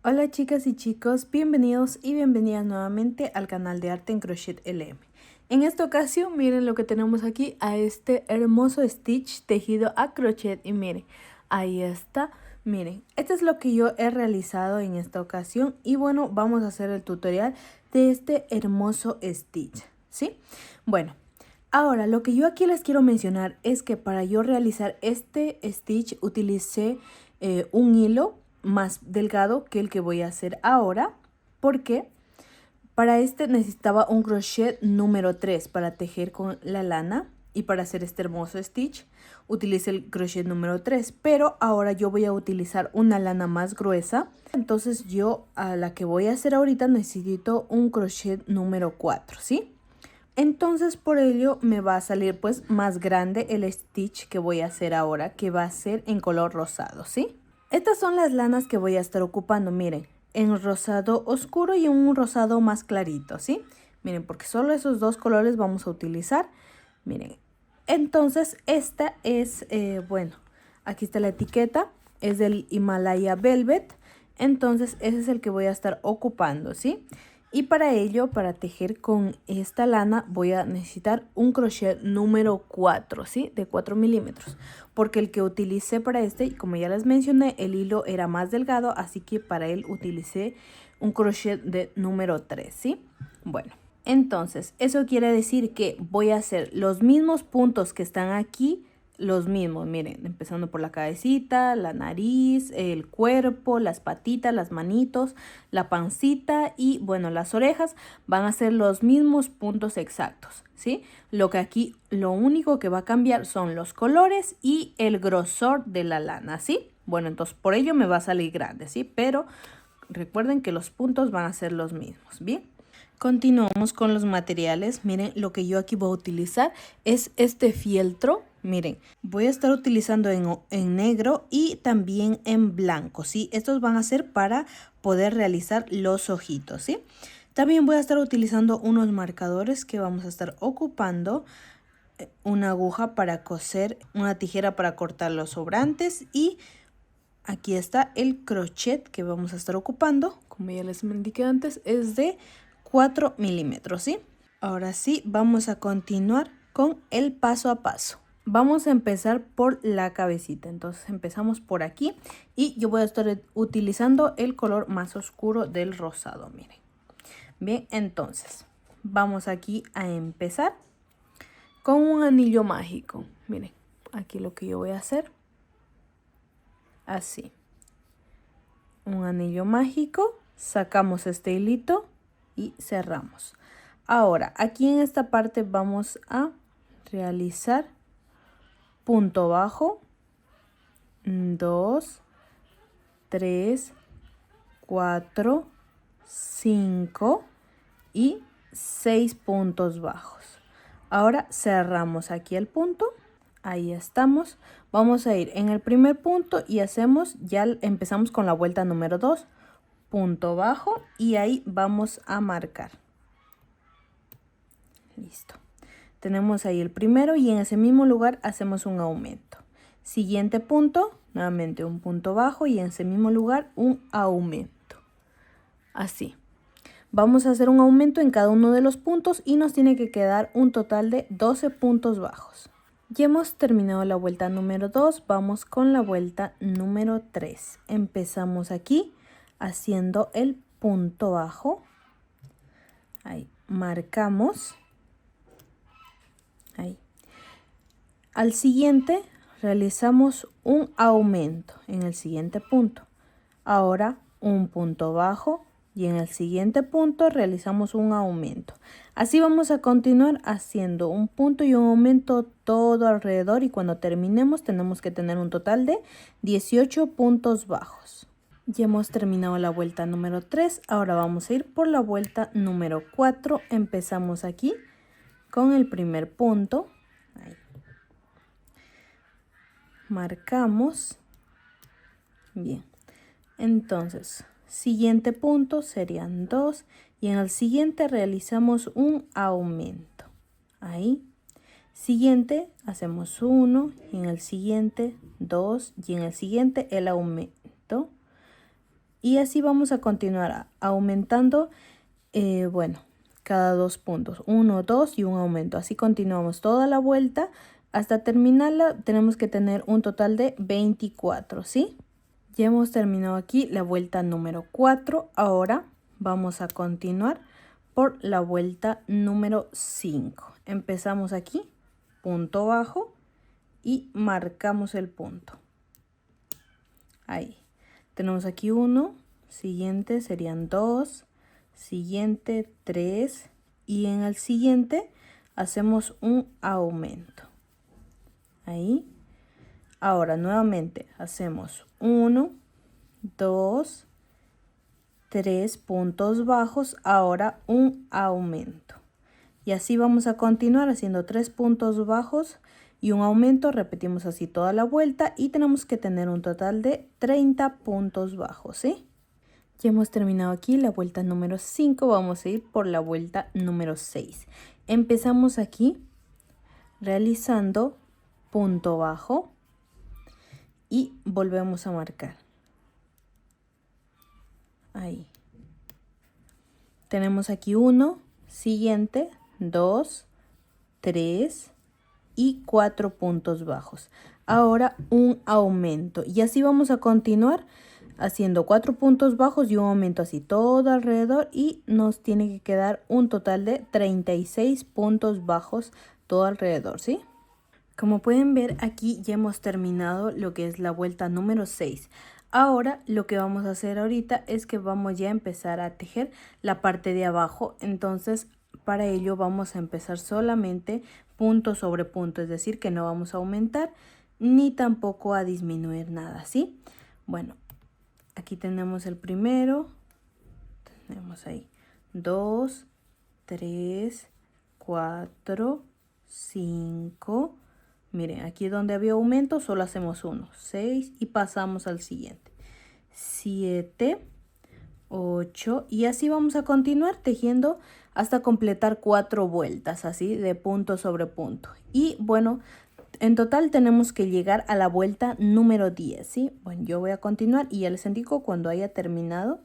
Hola chicas y chicos, bienvenidos y bienvenidas nuevamente al canal de Arte en Crochet LM. En esta ocasión miren lo que tenemos aquí, a este hermoso stitch tejido a crochet y miren, ahí está. Miren, esto es lo que yo he realizado en esta ocasión y bueno, vamos a hacer el tutorial de este hermoso stitch, ¿sí? Bueno, ahora lo que yo aquí les quiero mencionar es que para yo realizar este stitch utilicé un hilo más delgado que el que voy a hacer ahora, porque para este necesitaba un crochet número 3 para tejer con la lana y para hacer este hermoso stitch utilicé el crochet número 3, pero ahora yo voy a utilizar una lana más gruesa, entonces yo a la que voy a hacer ahorita necesito un crochet número 4, ¿sí? Entonces por ello me va a salir pues más grande el stitch que voy a hacer ahora, que va a ser en color rosado, ¿sí? Estas son las lanas que voy a estar ocupando, miren, en rosado oscuro y en un rosado más clarito, ¿sí? Miren, porque solo esos dos colores vamos a utilizar, miren. Entonces esta es, bueno, aquí está la etiqueta, es del Himalaya Velvet, entonces ese es el que voy a estar ocupando, ¿sí? Y para ello, para tejer con esta lana, voy a necesitar un crochet número 4, ¿sí? De 4 milímetros. Porque el que utilicé para este, como ya les mencioné, el hilo era más delgado, así que para él utilicé un crochet de número 3, ¿sí? Bueno, entonces, eso quiere decir que voy a hacer los mismos puntos que están aquí, los mismos, miren, empezando por la cabecita, la nariz, el cuerpo, las patitas, las manitos, la pancita y bueno, las orejas van a ser los mismos puntos exactos, ¿sí? Lo que aquí, lo único que va a cambiar son los colores y el grosor de la lana, ¿sí? Bueno, entonces por ello me va a salir grande, ¿sí? Pero recuerden que los puntos van a ser los mismos, ¿bien? Continuamos con los materiales. Miren, lo que yo aquí voy a utilizar es este fieltro. Miren, voy a estar utilizando en negro y también en blanco, ¿sí? Estos van a ser para poder realizar los ojitos, ¿sí? También voy a estar utilizando unos marcadores que vamos a estar ocupando, una aguja para coser, una tijera para cortar los sobrantes y aquí está el crochet que vamos a estar ocupando. Como ya les indiqué antes, es de 4 milímetros, ¿sí? Ahora sí, vamos a continuar con el paso a paso. Vamos a empezar por la cabecita, entonces empezamos por aquí y yo voy a estar utilizando el color más oscuro del rosado, miren. Bien, entonces vamos aquí a empezar con un anillo mágico. Miren, aquí lo que yo voy a hacer, así. Un anillo mágico, sacamos este hilito y cerramos. Ahora, aquí en esta parte vamos a realizar punto bajo, 2, 3, 4, 5 y 6 puntos bajos. Ahora cerramos aquí el punto, ahí estamos. Vamos a ir en el primer punto y hacemos, ya empezamos con la vuelta número 2, punto bajo y ahí vamos a marcar. Listo. Tenemos ahí el primero y en ese mismo lugar hacemos un aumento. Siguiente punto, nuevamente un punto bajo y en ese mismo lugar un aumento. Así. Vamos a hacer un aumento en cada uno de los puntos y nos tiene que quedar un total de 12 puntos bajos. Ya hemos terminado la vuelta número 2, vamos con la vuelta número 3. Empezamos aquí haciendo el punto bajo. Ahí marcamos. Ahí. Al siguiente realizamos un aumento en el siguiente punto. Ahora un punto bajo y en el siguiente punto realizamos un aumento. Así vamos a continuar haciendo un punto y un aumento todo alrededor y cuando terminemos tenemos que tener un total de 18 puntos bajos. Ya hemos terminado la vuelta número 3, ahora vamos a ir por la vuelta número 4. Empezamos aquí con el primer punto. Ahí. Marcamos. Bien. Entonces, siguiente punto serían 2 y en el siguiente realizamos un aumento. Ahí. Siguiente hacemos 1 y en el siguiente 2 y en el siguiente el aumento. Y así vamos a continuar aumentando, bueno, cada 2 puntos, 1, 2 y un aumento. Así continuamos toda la vuelta hasta terminarla. Tenemos que tener un total de 24, ¿sí? Ya hemos terminado aquí la vuelta número 4. Ahora vamos a continuar por la vuelta número 5. Empezamos aquí, punto bajo, y marcamos el punto. Ahí. Tenemos aquí 1, siguiente serían 2, siguiente 3 y en el siguiente hacemos un aumento. Ahí. Ahora nuevamente hacemos 1, 2, 3 puntos bajos, ahora un aumento. Y así vamos a continuar haciendo 3 puntos bajos y un aumento. Repetimos así toda la vuelta y tenemos que tener un total de 30 puntos bajos, ¿sí? Ya hemos terminado aquí la vuelta número 5. Vamos a ir por la vuelta número 6. Empezamos aquí realizando punto bajo y volvemos a marcar. Ahí. Tenemos aquí 1, siguiente, 2, 3 y 4 puntos bajos. Ahora un aumento y así vamos a continuar haciendo 4 puntos bajos y un aumento así todo alrededor y nos tiene que quedar un total de 36 puntos bajos todo alrededor, ¿sí? Como pueden ver, aquí ya hemos terminado lo que es la vuelta número 6. Ahora lo que vamos a hacer ahorita es que vamos ya a empezar a tejer la parte de abajo. Entonces para ello vamos a empezar solamente punto sobre punto, es decir que no vamos a aumentar ni tampoco a disminuir nada, ¿sí? Bueno, aquí tenemos el primero, tenemos ahí 2, 3, 4, 5. Miren, aquí donde había aumento solo hacemos 1, 6 y pasamos al siguiente. 7, 8 y así vamos a continuar tejiendo hasta completar 4 vueltas así de punto sobre punto. Y bueno, en total tenemos que llegar a la vuelta número 10, ¿sí? Bueno, yo voy a continuar y ya les indico cuando haya terminado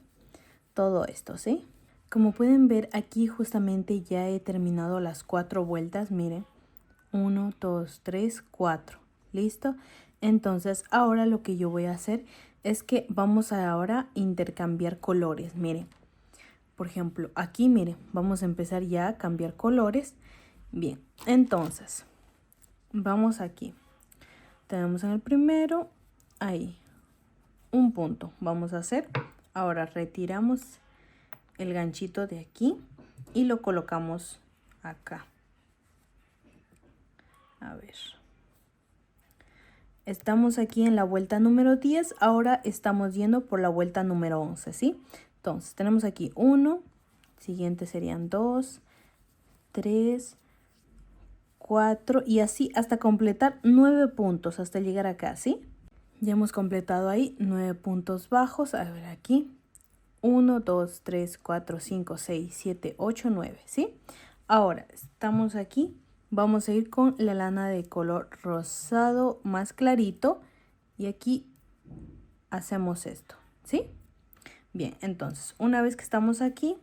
todo esto, ¿sí? Como pueden ver aquí justamente ya he terminado las 4 vueltas, miren. 1, 2, 3, 4. ¿Listo? Entonces ahora lo que yo voy a hacer es que vamos a ahora intercambiar colores. Miren, por ejemplo, aquí miren, vamos a empezar ya a cambiar colores. Bien, entonces vamos aquí. Tenemos en el primero, ahí, un punto. Vamos a hacer, ahora retiramos el ganchito de aquí y lo colocamos acá. A ver. Estamos aquí en la vuelta número 10. Ahora estamos yendo por la vuelta número 11, ¿sí? Entonces, tenemos aquí 1. Siguiente serían 2, 3, 4. Y así hasta completar 9 puntos, hasta llegar acá, ¿sí? Ya hemos completado ahí 9 puntos bajos. A ver aquí. 1, 2, 3, 4, 5, 6, 7, 8, 9, ¿sí? Ahora, estamos aquí. Vamos a ir con la lana de color rosado más clarito y aquí hacemos esto, ¿sí? Bien, entonces, una vez que estamos aquí,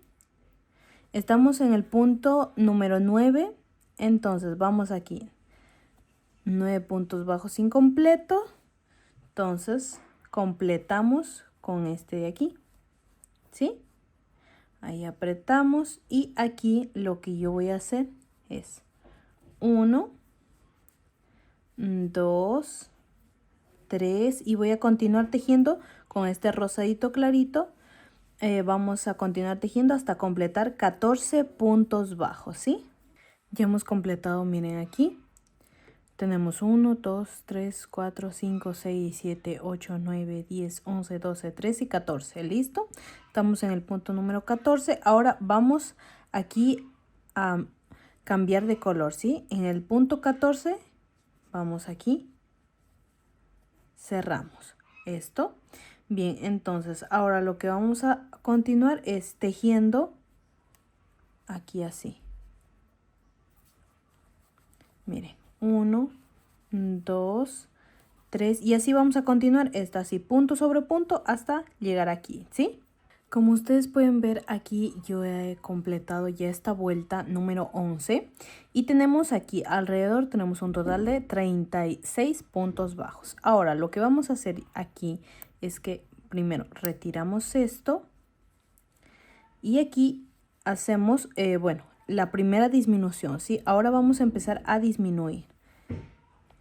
estamos en el punto número 9, entonces vamos aquí, 9 puntos bajos incompletos, entonces completamos con este de aquí, ¿sí? Ahí apretamos y aquí lo que yo voy a hacer es 1, 2, 3 y voy a continuar tejiendo con este rosadito clarito. Vamos a continuar tejiendo hasta completar 14 puntos bajos, ¿sí? Ya hemos completado, miren aquí. Tenemos 1, 2, 3, 4, 5, 6, 7, 8, 9, 10, 11, 12, 13 y 14. ¿Listo? Estamos en el punto número 14. Ahora vamos aquí a cambiar de color, ¿sí? En el punto 14 vamos aquí, cerramos esto. Bien, entonces ahora lo que vamos a continuar es tejiendo aquí así. Miren, 1, 2, 3 y así vamos a continuar. Esto así punto sobre punto hasta llegar aquí, ¿sí? Como ustedes pueden ver aquí yo he completado ya esta vuelta número 11 y tenemos aquí alrededor tenemos un total de 36 puntos bajos. Ahora lo que vamos a hacer aquí es que primero retiramos esto y aquí hacemos, bueno, la primera disminución, ¿sí? Ahora vamos a empezar a disminuir.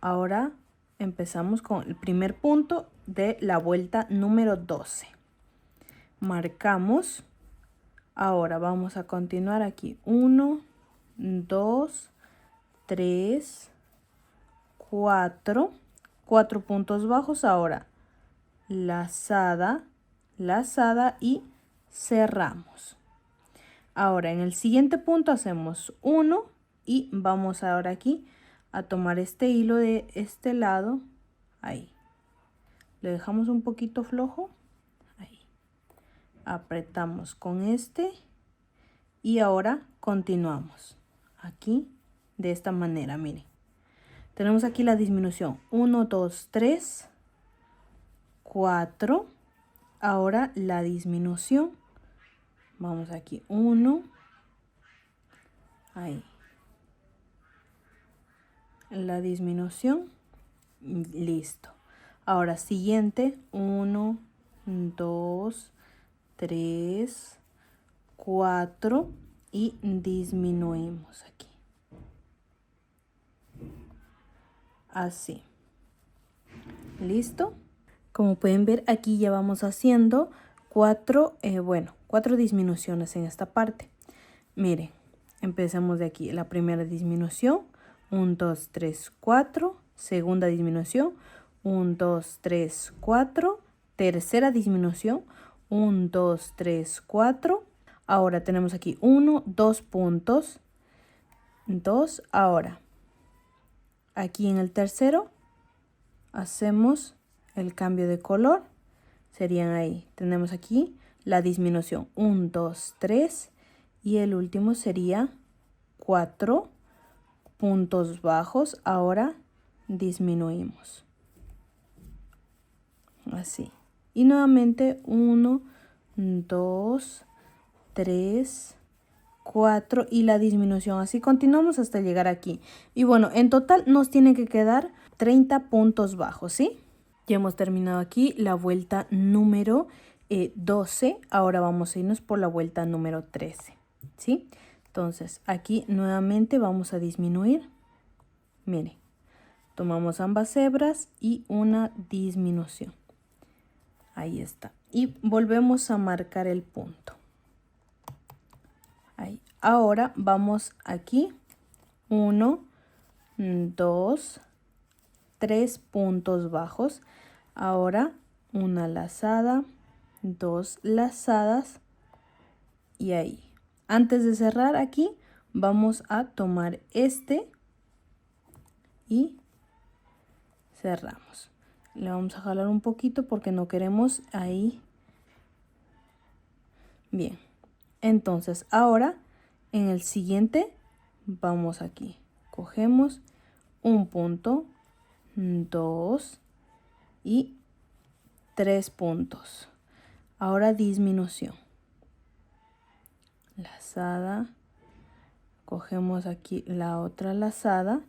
Ahora empezamos con el primer punto de la vuelta número 12. Marcamos. Ahora vamos a continuar aquí. 1, 2, 3, 4. 4 puntos bajos. Ahora lazada, lazada y cerramos. Ahora en el siguiente punto hacemos 1 y vamos ahora aquí a tomar este hilo de este lado. Ahí. Le dejamos un poquito flojo. Apretamos con este y ahora continuamos aquí de esta manera. Miren, tenemos aquí la disminución 1, 2, 3, 4. Ahora la disminución, vamos aquí 1, ahí la disminución, listo. Ahora siguiente 1, 2, 3, 4 y disminuimos aquí. Así. ¿Listo? Como pueden ver aquí ya vamos haciendo 4 disminuciones en esta parte. Miren, empezamos de aquí. La primera disminución, 1, 2, 3, 4. Segunda disminución, 1, 2, 3, 4. Tercera disminución, 1, 2, 3, 4. Ahora tenemos aquí 1, 2 puntos. 2. Ahora, aquí en el tercero, hacemos el cambio de color. Serían ahí. Tenemos aquí la disminución. 1, 2, 3. Y el último sería 4 puntos bajos. Ahora disminuimos. Así. Y nuevamente 1, 2, 3, 4 y la disminución. Así continuamos hasta llegar aquí. Y bueno, en total nos tiene que quedar 30 puntos bajos, ¿sí? Ya hemos terminado aquí la vuelta número 12. Ahora vamos a irnos por la vuelta número 13, ¿sí? Entonces aquí nuevamente vamos a disminuir. Miren, tomamos ambas hebras y una disminución. Ahí está. Y volvemos a marcar el punto. Ahí. Ahora vamos aquí. 1, 2, 3 puntos bajos. Ahora una lazada, 2 lazadas y ahí. Antes de cerrar aquí vamos a tomar este y cerramos. Le vamos a jalar un poquito porque no queremos ahí. Bien, entonces ahora en el siguiente vamos aquí. Cogemos un punto, 2 y 3 puntos. Ahora disminución. Lazada. Cogemos aquí la otra lazada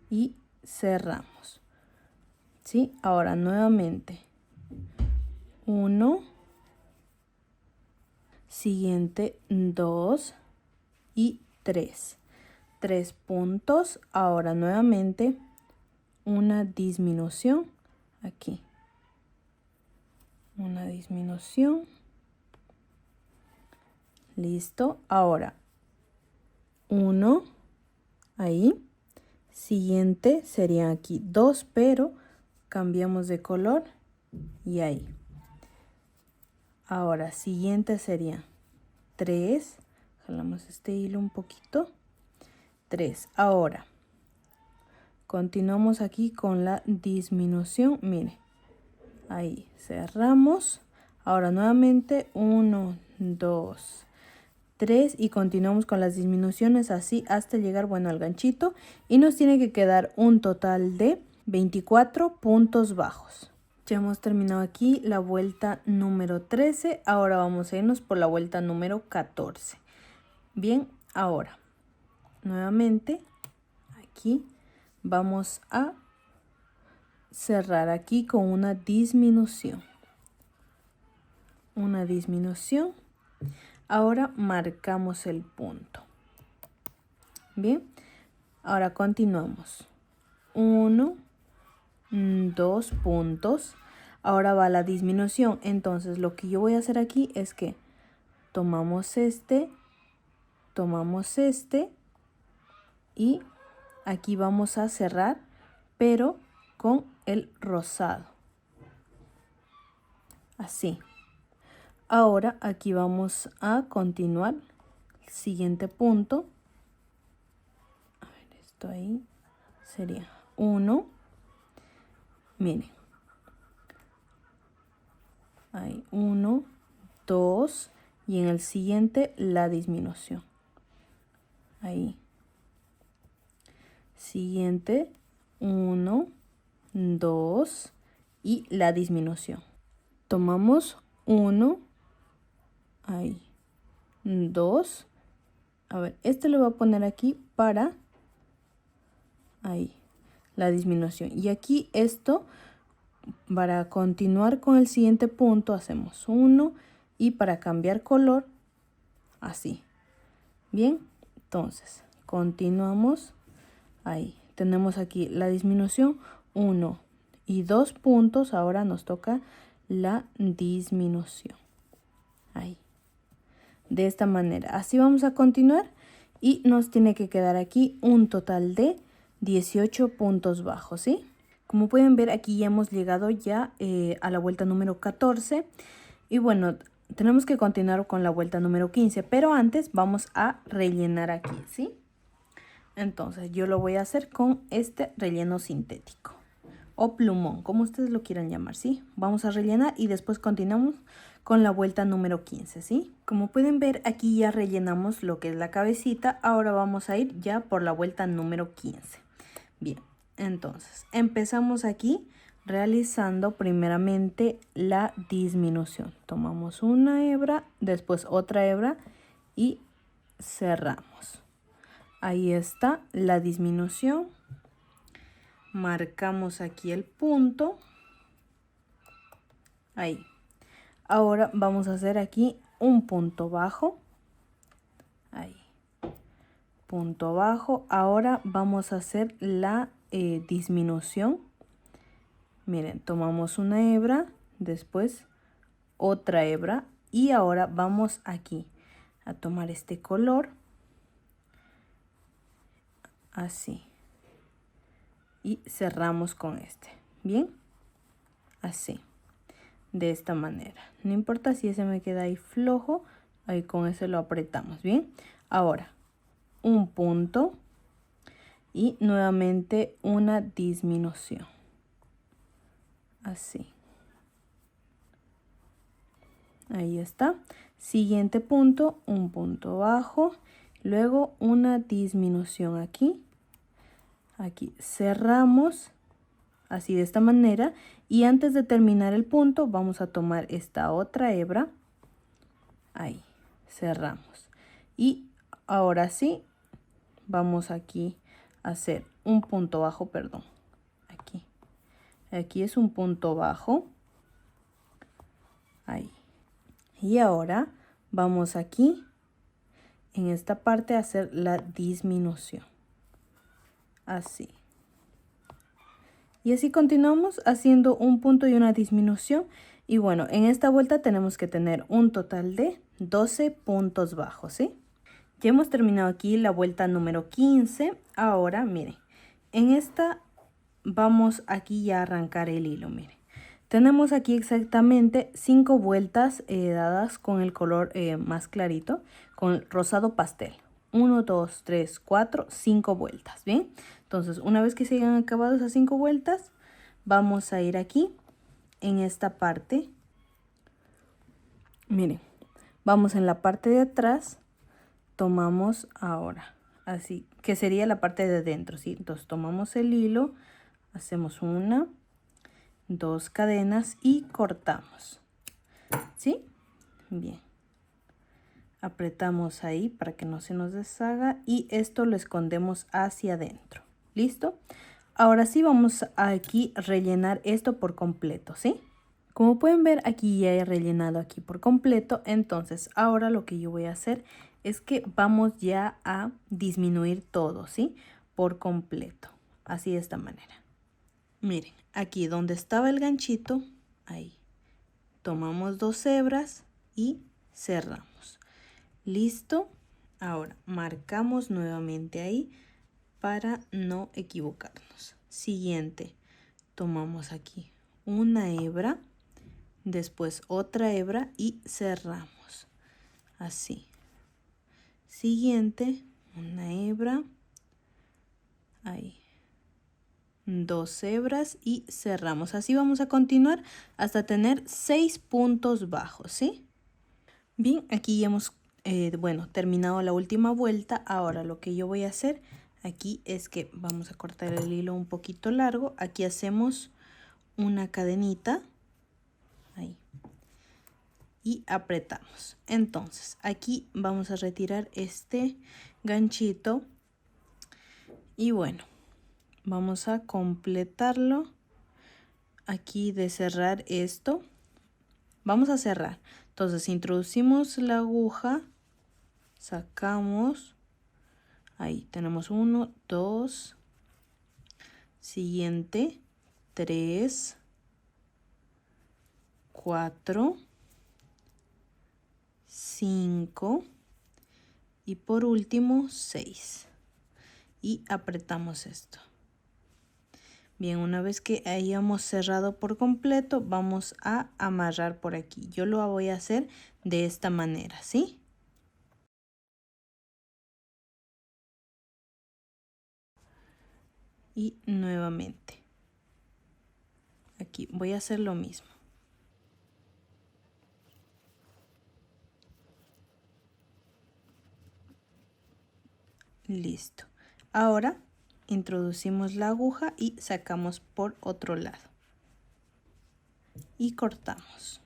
y cerramos. ¿Sí? Ahora nuevamente 1, siguiente 2 y 3. 3 puntos. Ahora nuevamente una disminución aquí. Una disminución. Listo. Ahora 1 ahí. Siguiente serían aquí 2, pero cambiamos de color y ahí. Ahora siguiente sería 3. Jalamos este hilo un poquito. 3. Ahora continuamos aquí con la disminución. Mire, ahí cerramos. Ahora nuevamente 1, 2, 3 y continuamos con las disminuciones así hasta llegar, bueno, al ganchito, y nos tiene que quedar un total de 24 puntos bajos. Ya hemos terminado aquí la vuelta número 13. Ahora vamos a irnos por la vuelta número 14. Bien, ahora nuevamente aquí vamos a cerrar aquí con una disminución. Una disminución. Ahora marcamos el punto. Bien, ahora continuamos. 1, 2 puntos. Ahora va la disminución. Entonces lo que yo voy a hacer aquí es que tomamos este y aquí vamos a cerrar, pero con el rosado. Así. Ahora aquí vamos a continuar. El siguiente punto. A ver, esto ahí sería 1. Miren. Hay 1, 2 y en el siguiente la disminución. Ahí. Siguiente 1, 2 y la disminución. Tomamos 1, ahí, 2. A ver, este lo voy a poner aquí para ahí, la disminución. Y aquí esto, para continuar con el siguiente punto, hacemos 1 y para cambiar color, así. Bien, entonces continuamos. Ahí tenemos aquí la disminución 1 y 2 puntos. Ahora nos toca la disminución. Ahí. De esta manera. Así vamos a continuar y nos tiene que quedar aquí un total de 18 puntos bajos, ¿sí? Como pueden ver, aquí ya hemos llegado ya a la vuelta número 14. Y bueno, tenemos que continuar con la vuelta número 15. Pero antes vamos a rellenar aquí, ¿sí? Entonces yo lo voy a hacer con este relleno sintético o plumón, como ustedes lo quieran llamar, ¿sí? Vamos a rellenar y después continuamos con la vuelta número 15, ¿sí? Como pueden ver, aquí ya rellenamos lo que es la cabecita. Ahora vamos a ir ya por la vuelta número 15. Bien, entonces empezamos aquí realizando primeramente la disminución. Tomamos una hebra, después otra hebra y cerramos. Ahí está la disminución. Marcamos aquí el punto. Ahí. Ahora vamos a hacer aquí un punto bajo. Ahí. Punto bajo. Ahora vamos a hacer la disminución. Miren, tomamos una hebra, después otra hebra y ahora vamos aquí a tomar este color. Así. Y cerramos con este. Bien. Así. De esta manera. No importa si ese me queda ahí flojo. Ahí con ese lo apretamos. Bien. Ahora. Un punto. Y nuevamente una disminución. Así. Ahí está. Siguiente punto. Un punto bajo. Luego una disminución aquí. Aquí cerramos así de esta manera y antes de terminar el punto vamos a tomar esta otra hebra. Ahí cerramos y ahora sí vamos aquí a hacer un punto bajo, perdón, aquí es un punto bajo. Ahí. Y ahora vamos aquí en esta parte a hacer la disminución. Así. Y así continuamos haciendo un punto y una disminución. Y bueno, en esta vuelta tenemos que tener un total de 12 puntos bajos, ¿sí? Ya hemos terminado aquí la vuelta número 15. Ahora, miren, en esta vamos aquí ya a arrancar el hilo, miren. Tenemos aquí exactamente 5 vueltas dadas con el color más clarito, con el rosado pastel. 1, 2, 3, 4, 5 vueltas, ¿bien? Entonces, una vez que se hayan acabado esas 5 vueltas, vamos a ir aquí, en esta parte. Miren, vamos en la parte de atrás, tomamos ahora, así, que sería la parte de dentro, ¿sí? Entonces, tomamos el hilo, hacemos 1, 2 cadenas y cortamos, ¿sí? Bien, apretamos ahí para que no se nos deshaga y esto lo escondemos hacia adentro. ¿Listo? Ahora sí vamos a aquí rellenar esto por completo, ¿sí? Como pueden ver, aquí ya he rellenado aquí por completo. Entonces ahora lo que yo voy a hacer es que vamos ya a disminuir todo, ¿sí? Por completo, así de esta manera. Miren, aquí donde estaba el ganchito, ahí tomamos 2 hebras y cerramos. Listo. Ahora marcamos nuevamente ahí para no equivocarnos. Siguiente, tomamos aquí una hebra, después otra hebra y cerramos. Así. Siguiente, una hebra, ahí. 2 hebras y cerramos. Así vamos a continuar hasta tener 6 puntos bajos, ¿sí? Bien, aquí ya hemos terminado la última vuelta. Ahora lo que yo voy a hacer aquí es que vamos a cortar el hilo un poquito largo. Aquí hacemos una cadenita, ahí, y apretamos. Entonces aquí vamos a retirar este ganchito y bueno, vamos a completarlo aquí de cerrar esto. Vamos a cerrar. Entonces introducimos la aguja, sacamos, ahí tenemos 1, 2, siguiente 3, 4, 5 y por último 6 y apretamos esto. Bien, una vez que hayamos cerrado por completo, vamos a amarrar por aquí. Yo lo voy a hacer de esta manera, ¿sí? Y nuevamente. Aquí voy a hacer lo mismo. Listo. Ahora introducimos la aguja y sacamos por otro lado. Y cortamos.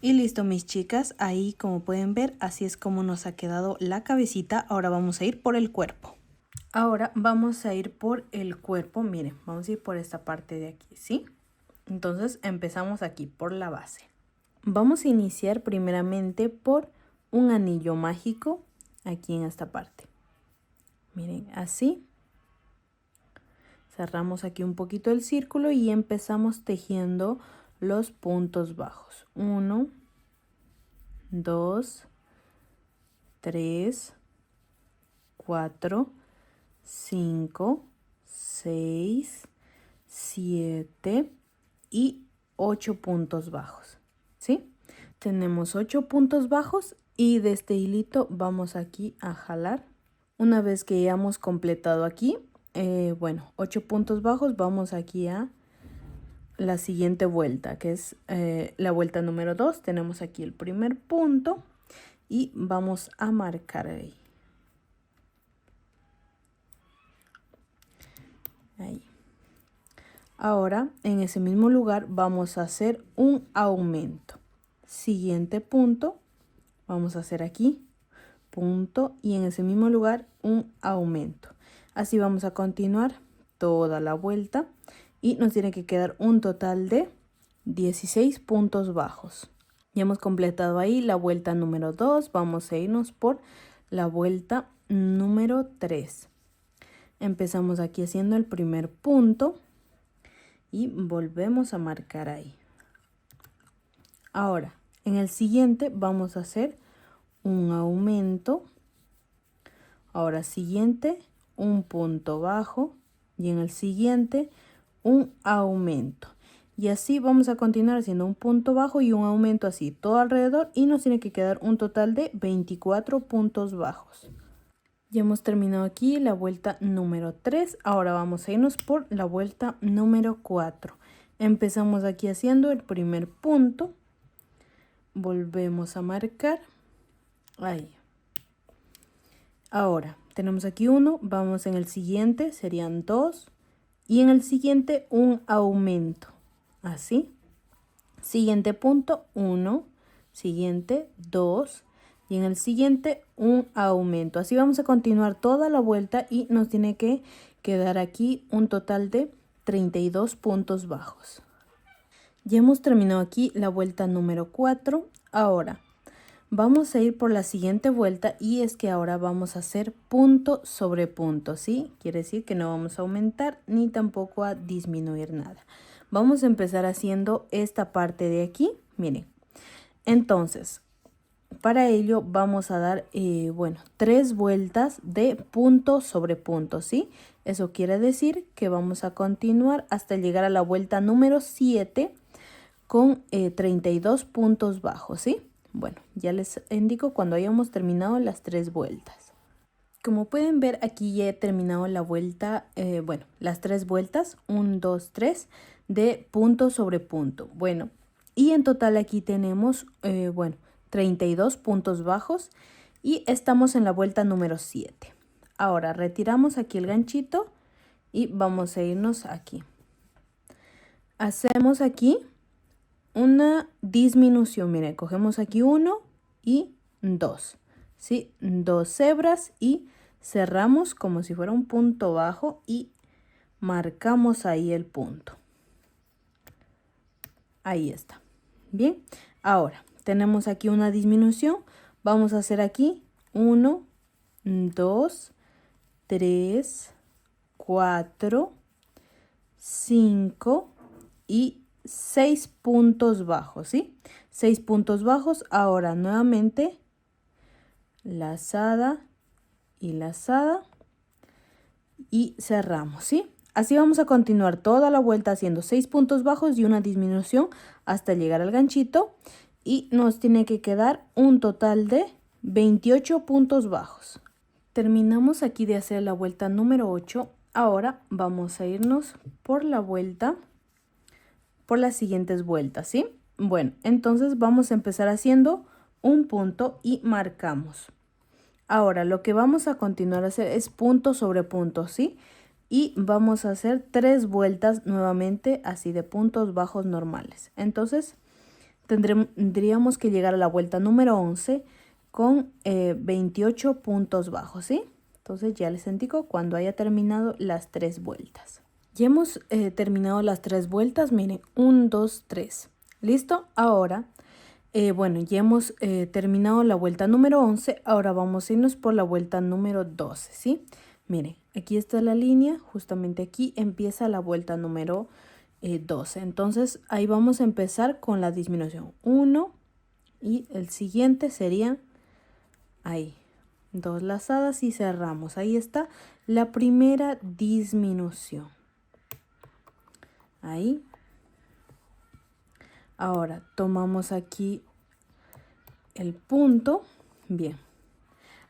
Y listo, mis chicas, ahí como pueden ver, así es como nos ha quedado la cabecita. Ahora vamos a ir por el cuerpo. Ahora vamos a ir por el cuerpo, miren, vamos a ir por esta parte de aquí, ¿sí? Entonces empezamos aquí por la base. Vamos a iniciar primeramente por un anillo mágico aquí en esta parte. Miren, así. Cerramos aquí un poquito el círculo y empezamos tejiendo los puntos bajos. 1, 2, 3, 4, 5, 6, 7 y 8 puntos bajos, ¿sí? Tenemos 8 puntos bajos y de este hilito vamos aquí a jalar. Una vez que ya hemos completado aquí, 8 puntos bajos, vamos aquí a la siguiente vuelta, que es la vuelta número 2. Tenemos aquí el primer punto y vamos a marcar ahí. Ahí. Ahora en ese mismo lugar vamos a hacer un aumento. Siguiente punto, vamos a hacer aquí punto y en ese mismo lugar un aumento. Así vamos a continuar toda la vuelta y nos tiene que quedar un total de 16 puntos bajos. Ya hemos completado ahí la vuelta número 2. Vamos a irnos por la vuelta número 3. Empezamos aquí haciendo el primer punto y volvemos a marcar ahí. Ahora, en el siguiente vamos a hacer un aumento. Ahora siguiente, un punto bajo y en el siguiente un aumento. Y así vamos a continuar haciendo un punto bajo y un aumento así todo alrededor y nos tiene que quedar un total de 24 puntos bajos. Ya hemos terminado aquí la vuelta número 3. Ahora vamos a irnos por la vuelta número 4. Empezamos aquí haciendo el primer punto. volvemos a marcar. Ahí. Ahora tenemos aquí 1, vamos en el siguiente, serían 2 y en el siguiente un aumento, así. Siguiente punto 1, siguiente 2 y en el siguiente un aumento. Así vamos a continuar toda la vuelta y nos tiene que quedar aquí un total de 32 puntos bajos. Ya hemos terminado aquí la vuelta número 4. Ahora vamos a ir por la siguiente vuelta y es que ahora vamos a hacer punto sobre punto, ¿sí? Quiere decir que no vamos a aumentar ni tampoco a disminuir nada. Vamos a empezar haciendo esta parte de aquí, miren. Entonces, para ello vamos a dar, 3 vueltas de punto sobre punto, ¿sí? Eso quiere decir que vamos a continuar hasta llegar a la vuelta número 7 con 32 puntos bajos, ¿sí? Bueno, ya les indico cuando hayamos terminado las 3 vueltas. Como pueden ver, aquí ya he terminado la vuelta, las 3 vueltas, 1, 2, 3, de punto sobre punto. Bueno, y en total aquí tenemos, 32 puntos bajos y estamos en la vuelta número 7. Ahora retiramos aquí el ganchito y vamos a irnos aquí. Hacemos aquí una disminución, miren, cogemos aquí 1 y 2, ¿sí? 2 hebras y cerramos como si fuera un punto bajo y marcamos ahí el punto. Ahí está. Bien, ahora tenemos aquí una disminución. Vamos a hacer aquí 1, 2, 3, 4, 5 y 6 puntos bajos, ¿sí? 6 puntos bajos. Ahora nuevamente lazada y lazada y cerramos, ¿sí? Así vamos a continuar toda la vuelta haciendo 6 puntos bajos y una disminución hasta llegar al ganchito y nos tiene que quedar un total de 28 puntos bajos. Terminamos aquí de hacer la vuelta número 8. Ahora vamos a irnos por la vuelta, por las siguientes vueltas, ¿sí? Bueno, entonces vamos a empezar haciendo un punto y marcamos. Ahora lo que vamos a continuar a hacer es punto sobre punto, ¿sí? Y vamos a hacer 3 vueltas nuevamente así de puntos bajos normales. Entonces tendríamos que llegar a la vuelta número 11 con 28 puntos bajos, ¿sí? Entonces ya les indico cuando haya terminado las 3 vueltas. Ya hemos terminado las 3 vueltas, miren, 1, 2, 3. ¿Listo? Ahora, ya hemos terminado la vuelta número 11. Ahora vamos a irnos por la vuelta número 12, ¿sí? Miren, aquí está la línea, justamente aquí empieza la vuelta número 12. Entonces, ahí vamos a empezar con la disminución. 1 y el siguiente sería ahí. 2 lazadas y cerramos. Ahí está la primera disminución. Ahí. Ahora tomamos aquí el punto. Bien.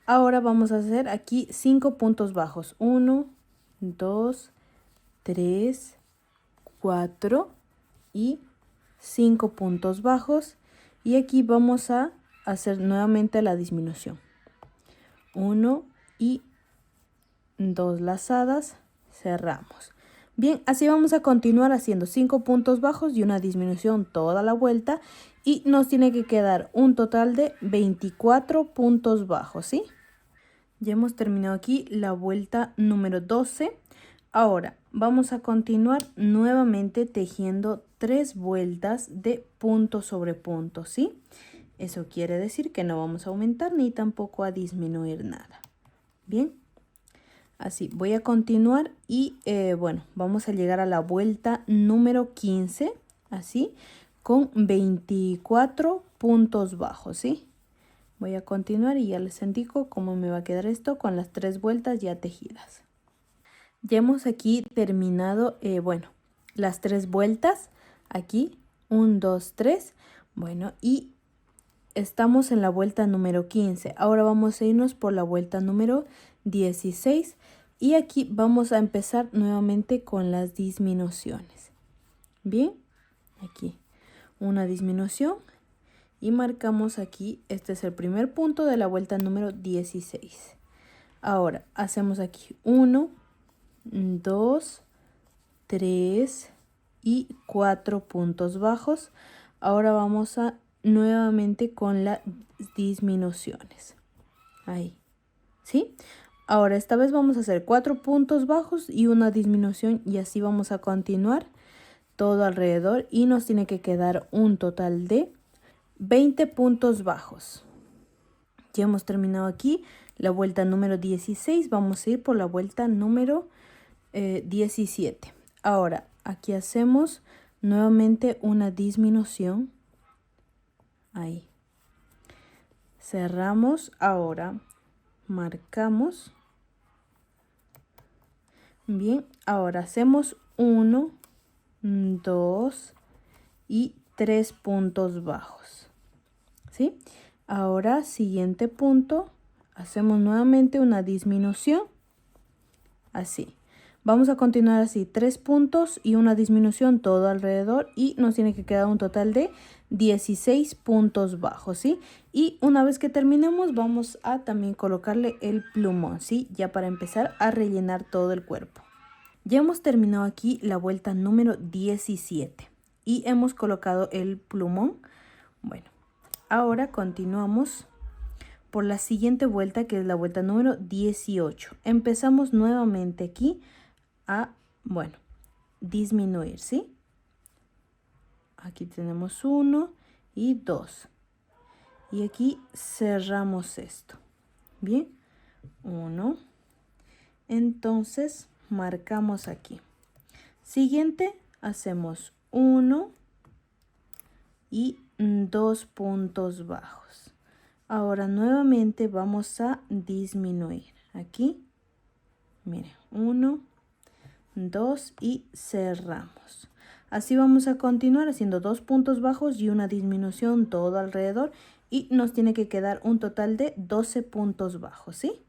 Ahora vamos a hacer aquí 5 puntos bajos. 1, 2, 3, 4 y 5 puntos bajos. Y aquí vamos a hacer nuevamente la disminución. 1 y 2 lazadas, cerramos. Bien, así vamos a continuar haciendo 5 puntos bajos y una disminución toda la vuelta y nos tiene que quedar un total de 24 puntos bajos, ¿sí? Ya hemos terminado aquí la vuelta número 12. Ahora vamos a continuar nuevamente tejiendo 3 vueltas de punto sobre punto, ¿sí? Eso quiere decir que no vamos a aumentar ni tampoco a disminuir nada. Bien. Así, voy a continuar y vamos a llegar a la vuelta número 15, así, con 24 puntos bajos, ¿sí? Voy a continuar y ya les indico cómo me va a quedar esto con las 3 vueltas ya tejidas. Ya hemos aquí terminado, las 3 vueltas, aquí, 1, 2, 3, y estamos en la vuelta número 15. Ahora vamos a irnos por la vuelta número 16 y aquí vamos a empezar nuevamente con las disminuciones. Bien, aquí una disminución y marcamos aquí. Este es el primer punto de la vuelta número 16. Ahora hacemos aquí 1, 2, 3 y 4 puntos bajos. Ahora vamos a nuevamente con las disminuciones. Ahí, ¿sí? Ahora esta vez vamos a hacer 4 puntos bajos y una disminución y así vamos a continuar todo alrededor y nos tiene que quedar un total de 20 puntos bajos. Ya hemos terminado aquí la vuelta número 16. Vamos a ir por la vuelta número 17. Ahora aquí hacemos nuevamente una disminución. Ahí. Cerramos. Ahora marcamos. Bien, ahora hacemos 1, 2 y 3 puntos bajos. ¿Sí? Ahora, siguiente punto, hacemos nuevamente una disminución. Así. Vamos a continuar así, 3 puntos y una disminución todo alrededor y nos tiene que quedar un total de 16 puntos bajos, ¿sí? Y una vez que terminemos vamos a también colocarle el plumón, ¿sí? Ya para empezar a rellenar todo el cuerpo. Ya hemos terminado aquí la vuelta número 17 y hemos colocado el plumón. Bueno, ahora continuamos por la siguiente vuelta, que es la vuelta número 18. Empezamos nuevamente aquí a, bueno, disminuir, ¿sí? Aquí tenemos 1 y 2. Y aquí cerramos esto. Bien, 1. Entonces marcamos aquí. Siguiente, hacemos 1 y 2 puntos bajos. Ahora nuevamente vamos a disminuir. Aquí, miren, 1, 2 y cerramos. Así vamos a continuar haciendo 2 puntos bajos y una disminución todo alrededor y nos tiene que quedar un total de 12 puntos bajos, ¿sí?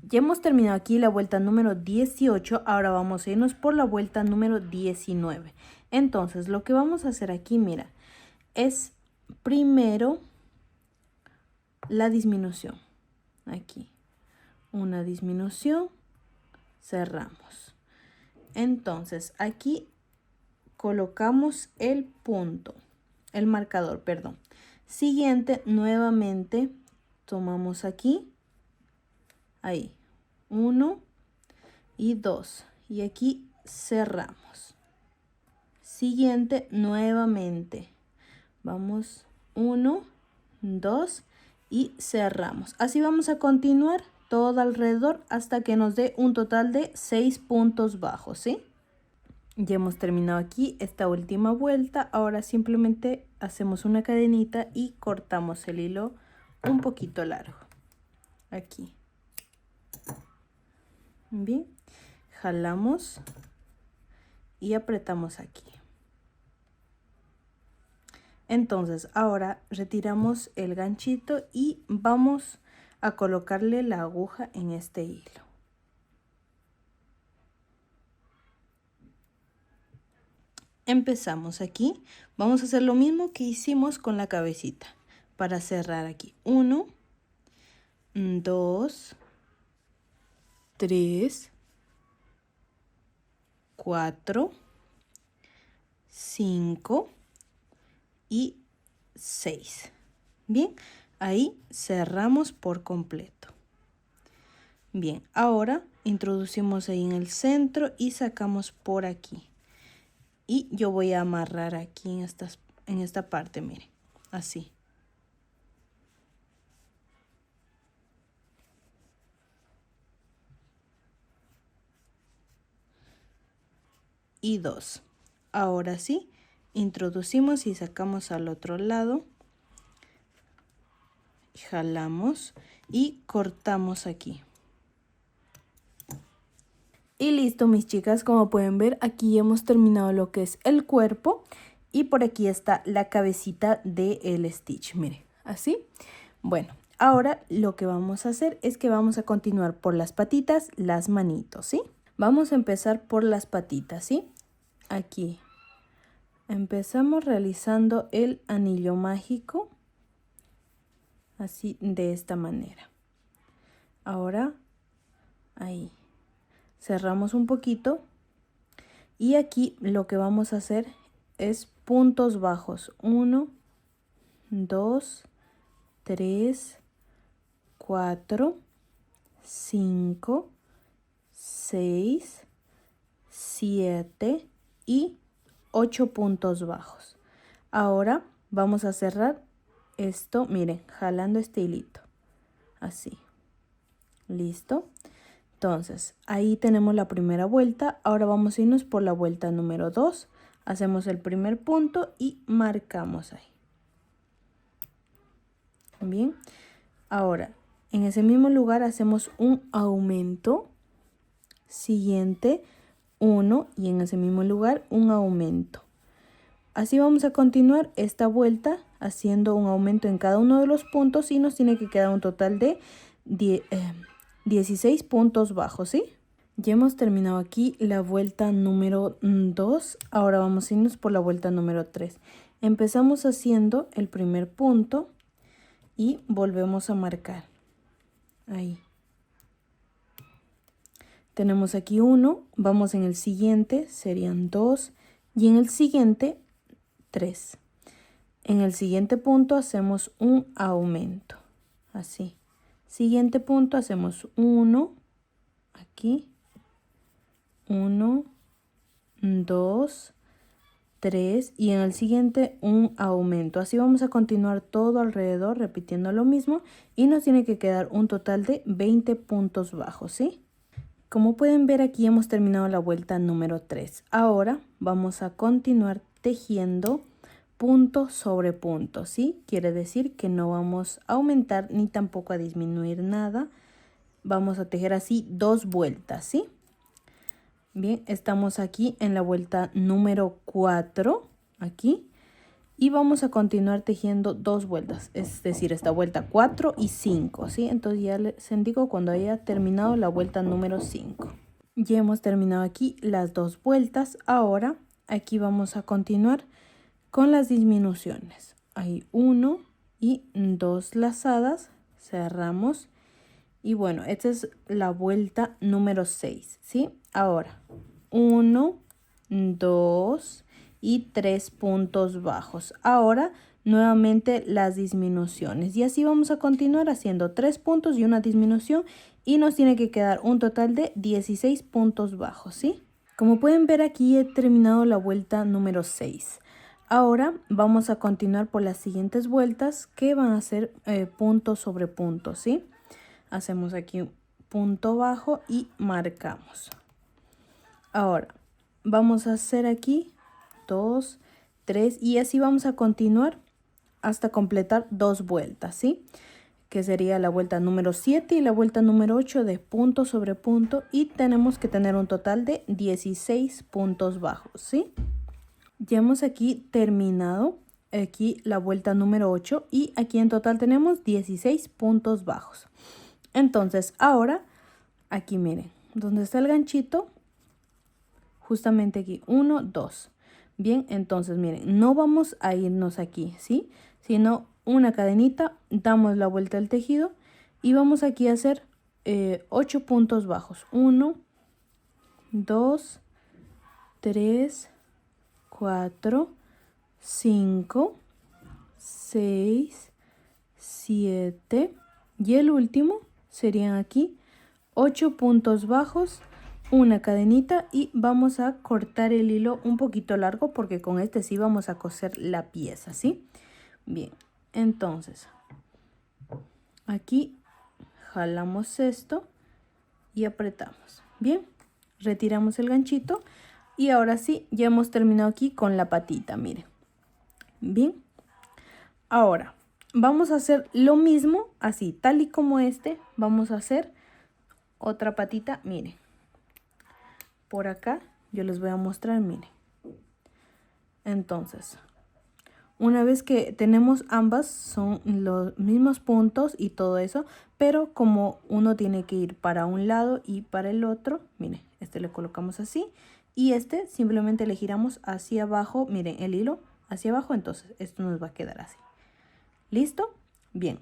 Ya hemos terminado aquí la vuelta número 18, ahora vamos a irnos por la vuelta número 19. Entonces lo que vamos a hacer aquí, mira, es primero la disminución. Aquí, una disminución, cerramos. Entonces aquí colocamos el punto, el marcador, perdón. Siguiente, nuevamente tomamos aquí, ahí, 1 y 2 y aquí cerramos. Siguiente, nuevamente vamos 1, 2 y cerramos. Así vamos a continuar todo alrededor hasta que nos dé un total de 6 puntos bajos, ¿sí? Ya hemos terminado aquí esta última vuelta. Ahora simplemente hacemos una cadenita y cortamos el hilo un poquito largo. Aquí. Bien. Jalamos y apretamos aquí. Entonces ahora retiramos el ganchito y vamos a colocarle la aguja en este hilo. Empezamos aquí, vamos a hacer lo mismo que hicimos con la cabecita para cerrar aquí. 1, 2, 3, 4, 5 y 6. Bien, ahí cerramos por completo. Bien, ahora introducimos ahí en el centro y sacamos por aquí. Y yo voy a amarrar aquí en esta parte, miren, así. Y 2. Ahora sí, introducimos y sacamos al otro lado. Jalamos y cortamos aquí. Y listo, mis chicas, como pueden ver, aquí hemos terminado lo que es el cuerpo y por aquí está la cabecita del Stitch, miren, así. Bueno, ahora lo que vamos a hacer es que vamos a continuar por las patitas, las manitos, ¿sí? Vamos a empezar por las patitas, ¿sí? Aquí empezamos realizando el anillo mágico, así de esta manera. Ahora ahí cerramos un poquito y aquí lo que vamos a hacer es puntos bajos. 1, 2, 3, 4, 5, 6, 7 y 8 puntos bajos. Ahora vamos a cerrar esto, miren, jalando este hilito, así. ¿Listo? Entonces, ahí tenemos la primera vuelta. Ahora vamos a irnos por la vuelta número 2. Hacemos el primer punto y marcamos ahí. Bien. Ahora, en ese mismo lugar hacemos un aumento. Siguiente, 1 y en ese mismo lugar un aumento. Así vamos a continuar esta vuelta haciendo un aumento en cada uno de los puntos y nos tiene que quedar un total de 16 puntos bajos, ¿sí? Ya hemos terminado aquí la vuelta número 2. Ahora vamos a irnos por la vuelta número 3. Empezamos haciendo el primer punto y volvemos a marcar. Ahí. Tenemos aquí 1, vamos en el siguiente, serían 2 y en el siguiente 3. En el siguiente punto hacemos un aumento, así. Siguiente punto hacemos 1, aquí, 1, 2, 3 y en el siguiente un aumento. Así vamos a continuar todo alrededor repitiendo lo mismo y nos tiene que quedar un total de 20 puntos bajos, ¿sí? Como pueden ver, aquí hemos terminado la vuelta número 3. Ahora vamos a continuar tejiendo punto sobre punto, ¿sí? Quiere decir que no vamos a aumentar ni tampoco a disminuir nada. Vamos a tejer así 2 vueltas, ¿sí? Bien, estamos aquí en la vuelta número 4, aquí. Y vamos a continuar tejiendo 2 vueltas, es decir, esta vuelta 4 y 5, ¿sí? Entonces ya les indico cuando haya terminado la vuelta número 5. Ya hemos terminado aquí las 2 vueltas. Ahora aquí vamos a continuar con las disminuciones. Hay 1 y 2 lazadas, cerramos. Y bueno, esta es la vuelta número 6, ¿sí? Ahora, 1, 2 y 3 puntos bajos. Ahora nuevamente las disminuciones y así vamos a continuar haciendo 3 puntos y una disminución y nos tiene que quedar un total de 16 puntos bajos, ¿sí? Como pueden ver, aquí he terminado la vuelta número 6. Ahora vamos a continuar por las siguientes vueltas que van a ser punto sobre punto, ¿sí? Hacemos aquí un punto bajo y marcamos. Ahora vamos a hacer aquí 2, 3 y así vamos a continuar hasta completar 2 vueltas, ¿sí? Que sería la vuelta número 7 y la vuelta número 8 de punto sobre punto y tenemos que tener un total de 16 puntos bajos, ¿sí? Ya hemos aquí terminado aquí la vuelta número 8 y aquí en total tenemos 16 puntos bajos. Entonces ahora aquí miren, donde está el ganchito, justamente aquí 1, 2. Bien, entonces miren, no vamos a irnos aquí, ¿sí? Sino una cadenita, damos la vuelta al tejido y vamos aquí a hacer 8 puntos bajos. 1, 2, 3, 4, 5, 6, 7 y el último serían aquí 8 puntos bajos, una cadenita y vamos a cortar el hilo un poquito largo porque con este sí vamos a coser la pieza, ¿sí? Bien, entonces aquí jalamos esto y apretamos. Bien, retiramos el ganchito y ahora sí, ya hemos terminado aquí con la patita, miren. Bien, ahora vamos a hacer lo mismo, así, tal y como vamos a hacer otra patita, miren. Por acá yo les voy a mostrar, miren. Entonces, una vez que tenemos ambas, son los mismos puntos y todo eso, pero como uno tiene que ir para un lado y para el otro, miren, este le colocamos así y este simplemente le giramos hacia abajo, miren, el hilo hacia abajo, entonces esto nos va a quedar así. ¿Listo? Bien.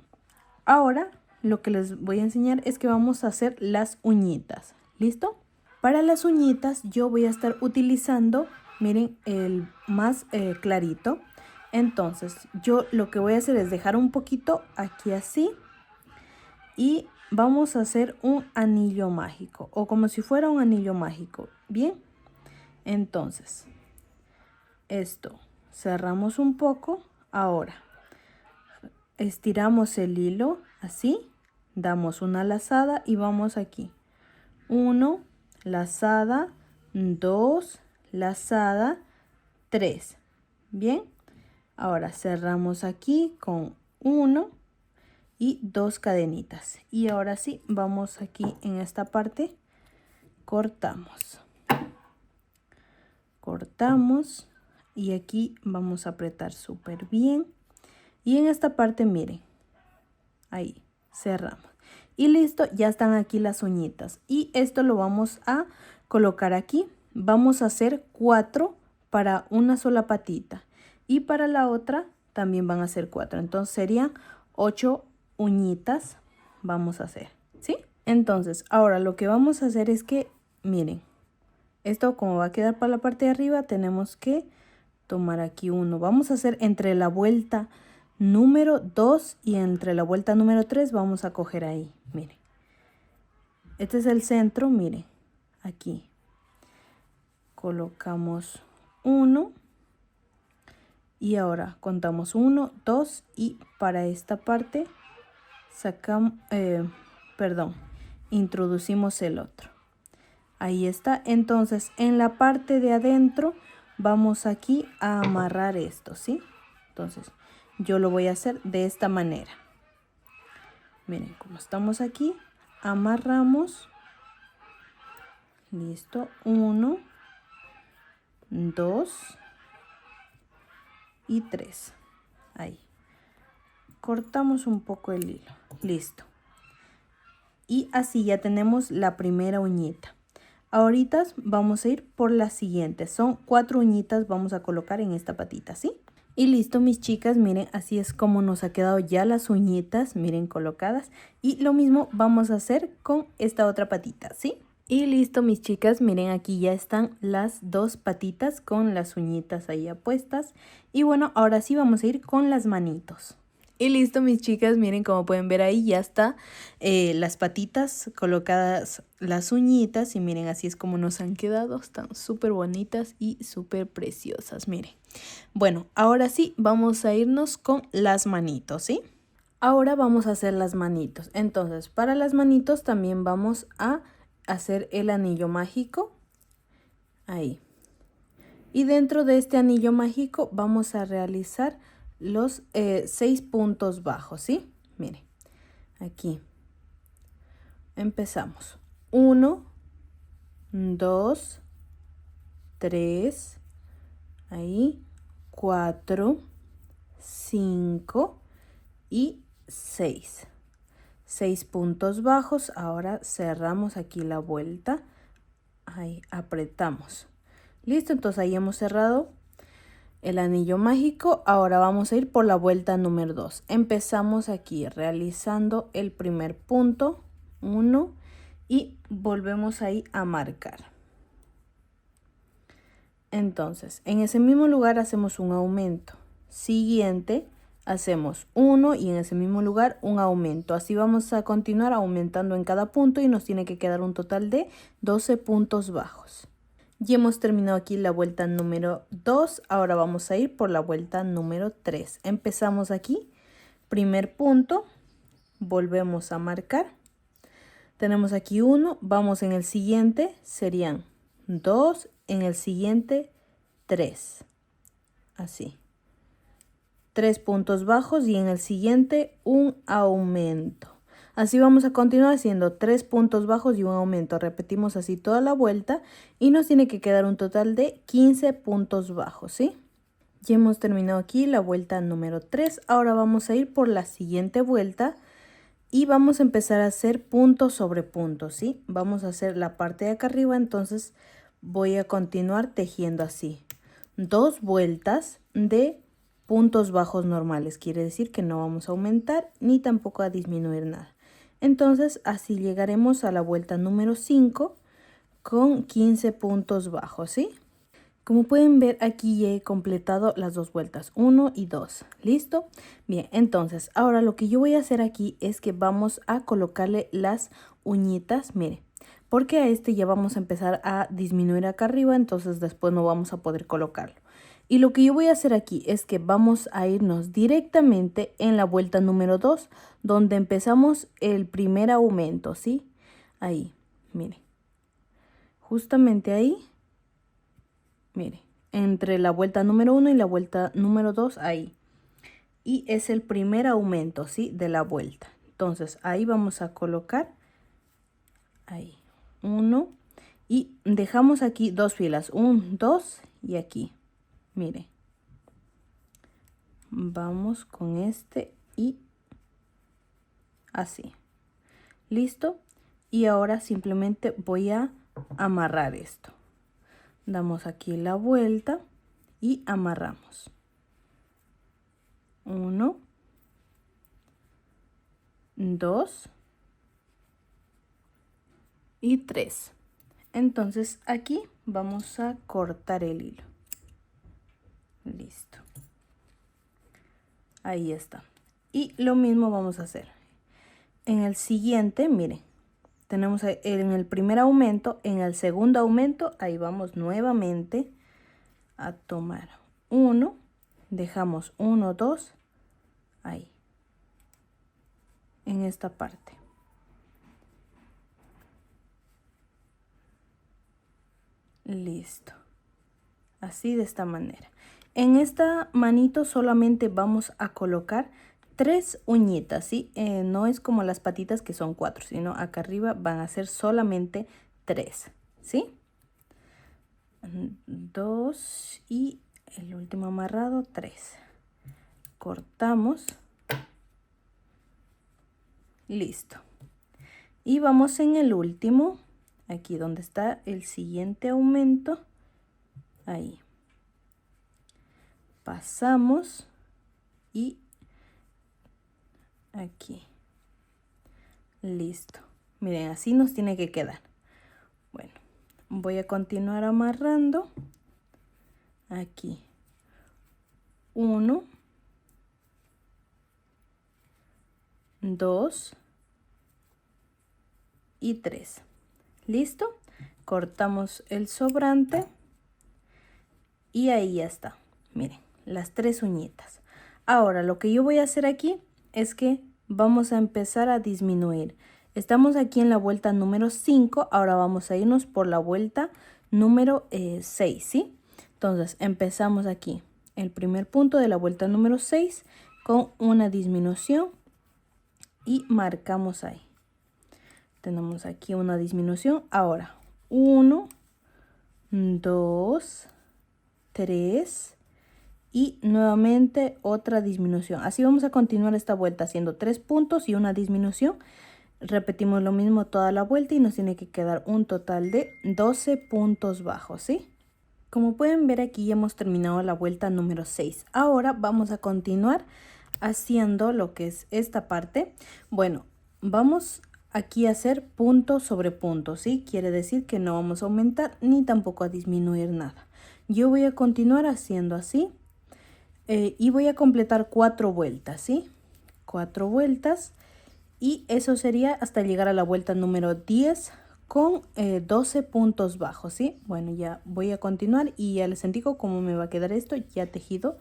Ahora lo que les voy a enseñar es que vamos a hacer las uñitas. ¿Listo? Para las uñitas yo voy a estar utilizando, miren, el más clarito. Entonces yo lo que voy a hacer es dejar un poquito aquí así. Y vamos a hacer un anillo mágico, o como si fuera un anillo mágico. Bien, entonces esto cerramos un poco. Ahora estiramos el hilo así, damos una lazada y vamos aquí. 1, lazada, 2, lazada, 3. Bien, ahora cerramos aquí con 1 y 2 cadenitas. Y ahora sí, vamos aquí en esta parte, cortamos. Cortamos y aquí vamos a apretar súper bien. Y en esta parte, miren, ahí cerramos. Y listo, ya están aquí las uñitas. Y esto lo vamos a colocar aquí. Vamos a hacer 4 para una sola patita. Y para la otra también van a ser 4. Entonces serían 8 uñitas vamos a hacer, ¿sí? Entonces, ahora lo que vamos a hacer es que, miren, esto como va a quedar para la parte de arriba, tenemos que tomar aquí uno. Vamos a hacer entre la vuelta número 2 y entre la vuelta número 3 vamos a coger ahí, miren. Este es el centro, miren, aquí. Colocamos 1 y ahora contamos 1, 2 y para esta parte sacamos, introducimos el otro. Ahí está. Entonces en la parte de adentro vamos aquí a amarrar esto, ¿sí? Entonces yo lo voy a hacer de esta manera. Miren, como estamos aquí, amarramos. Listo. 1, 2 y 3. Ahí. Cortamos un poco el hilo. Listo. Y así ya tenemos la primera uñita. Ahorita vamos a ir por la siguiente. Son 4 uñitas vamos a colocar en esta patita, ¿sí? Y listo, mis chicas, miren, así es como nos ha quedado ya las uñitas, miren, colocadas. Y lo mismo vamos a hacer con esta otra patita, ¿sí? Y listo, mis chicas, miren, aquí ya están las 2 patitas con las uñitas ahí apuestas. Y bueno, ahora sí vamos a ir con las manitos. Y listo, mis chicas, miren, como pueden ver ahí ya está las patitas colocadas, las uñitas, y miren, así es como nos han quedado. Están súper bonitas y súper preciosas, miren. Bueno, ahora sí vamos a irnos con las manitos, ¿sí? Ahora vamos a hacer las manitos. Entonces, para las manitos también vamos a hacer el anillo mágico. Ahí. Y dentro de este anillo mágico vamos a realizar los 6 puntos bajos, ¿sí? Miren, aquí empezamos. 1, 2, 3, ahí, 4, 5 y 6. 6 puntos bajos. Ahora cerramos aquí la vuelta. Ahí apretamos. Listo, entonces ahí hemos cerrado el anillo mágico. Ahora vamos a ir por la vuelta número 2. Empezamos aquí realizando el primer punto, 1, y volvemos ahí a marcar. Entonces, en ese mismo lugar hacemos un aumento. Siguiente, hacemos 1 y en ese mismo lugar un aumento. Así vamos a continuar aumentando en cada punto y nos tiene que quedar un total de 12 puntos bajos. Ya hemos terminado aquí la vuelta número 2. Ahora vamos a ir por la vuelta número 3. Empezamos aquí, primer punto, volvemos a marcar. Tenemos aquí 1, vamos en el siguiente, serían 2, en el siguiente 3. Así. 3 puntos bajos y en el siguiente un aumento. Así vamos a continuar haciendo 3 puntos bajos y un aumento. Repetimos así toda la vuelta y nos tiene que quedar un total de 15 puntos bajos, ¿sí? Ya hemos terminado aquí la vuelta número 3. Ahora vamos a ir por la siguiente vuelta y vamos a empezar a hacer punto sobre punto, ¿sí? Vamos a hacer la parte de acá arriba, entonces voy a continuar tejiendo así. 2 vueltas de puntos bajos normales. Quiere decir que no vamos a aumentar ni tampoco a disminuir nada. Entonces así llegaremos a la vuelta número 5 con 15 puntos bajos, ¿sí? Como pueden ver, aquí ya he completado las dos vueltas, 1 y 2. ¿Listo? Bien, entonces ahora lo que yo voy a hacer aquí es que vamos a colocarle las uñitas, mire, porque a este ya vamos a empezar a disminuir acá arriba, entonces después no vamos a poder colocarlo. Y lo que yo voy a hacer aquí es que vamos a irnos directamente en la vuelta número 2, donde empezamos el primer aumento, ¿sí? Ahí, mire. Justamente ahí, mire, entre la vuelta número 1 y la vuelta número 2, ahí. Y es el primer aumento, ¿sí? De la vuelta. Entonces, ahí vamos a colocar, ahí, 1. Y dejamos aquí 2 filas, 1, 2 y aquí. Mire, vamos con este y así. ¿Listo? Y ahora simplemente voy a amarrar esto. Damos aquí la vuelta y amarramos. 1, 2 y 3. Entonces aquí vamos a cortar el hilo. Listo. Ahí está. Y lo mismo vamos a hacer. En el siguiente, miren, tenemos en el primer aumento, en el segundo aumento, ahí vamos nuevamente a tomar 1, dejamos 1, 2, ahí, en esta parte. Listo. Así de esta manera. En esta manito solamente vamos a colocar 3 uñitas, ¿sí? No es como las patitas que son 4, sino acá arriba van a ser solamente 3, ¿sí? 2 y el último amarrado, 3. Cortamos. Listo. Y vamos en el último, aquí donde está el siguiente aumento, ahí. Pasamos y aquí. Listo. Miren, así nos tiene que quedar. Bueno, voy a continuar amarrando. Aquí. 1, 2 y 3. ¿Listo? Cortamos el sobrante. Y ahí ya está. Miren, las 3 uñitas. Ahora, lo que yo voy a hacer aquí es que vamos a empezar a disminuir. Estamos aquí en la vuelta número 5, ahora vamos a irnos por la vuelta número 6, ¿sí? Entonces, empezamos aquí, el primer punto de la vuelta número 6 con una disminución y marcamos ahí. Tenemos aquí una disminución. Ahora, 1, 2, 3 y nuevamente otra disminución. Así vamos a continuar esta vuelta haciendo 3 puntos y una disminución. Repetimos lo mismo toda la vuelta y nos tiene que quedar un total de 12 puntos bajos, ¿sí? Como pueden ver, aquí ya hemos terminado la vuelta número 6. Ahora vamos a continuar haciendo lo que es esta parte. Bueno, vamos aquí a hacer punto sobre punto, ¿sí? Quiere decir que no vamos a aumentar ni tampoco a disminuir nada. Yo voy a continuar haciendo así y voy a completar 4 vueltas, ¿sí? 4 vueltas y eso sería hasta llegar a la vuelta número 10 con 12 puntos bajos, ¿sí? Bueno, ya voy a continuar y ya les indico cómo me va a quedar esto ya tejido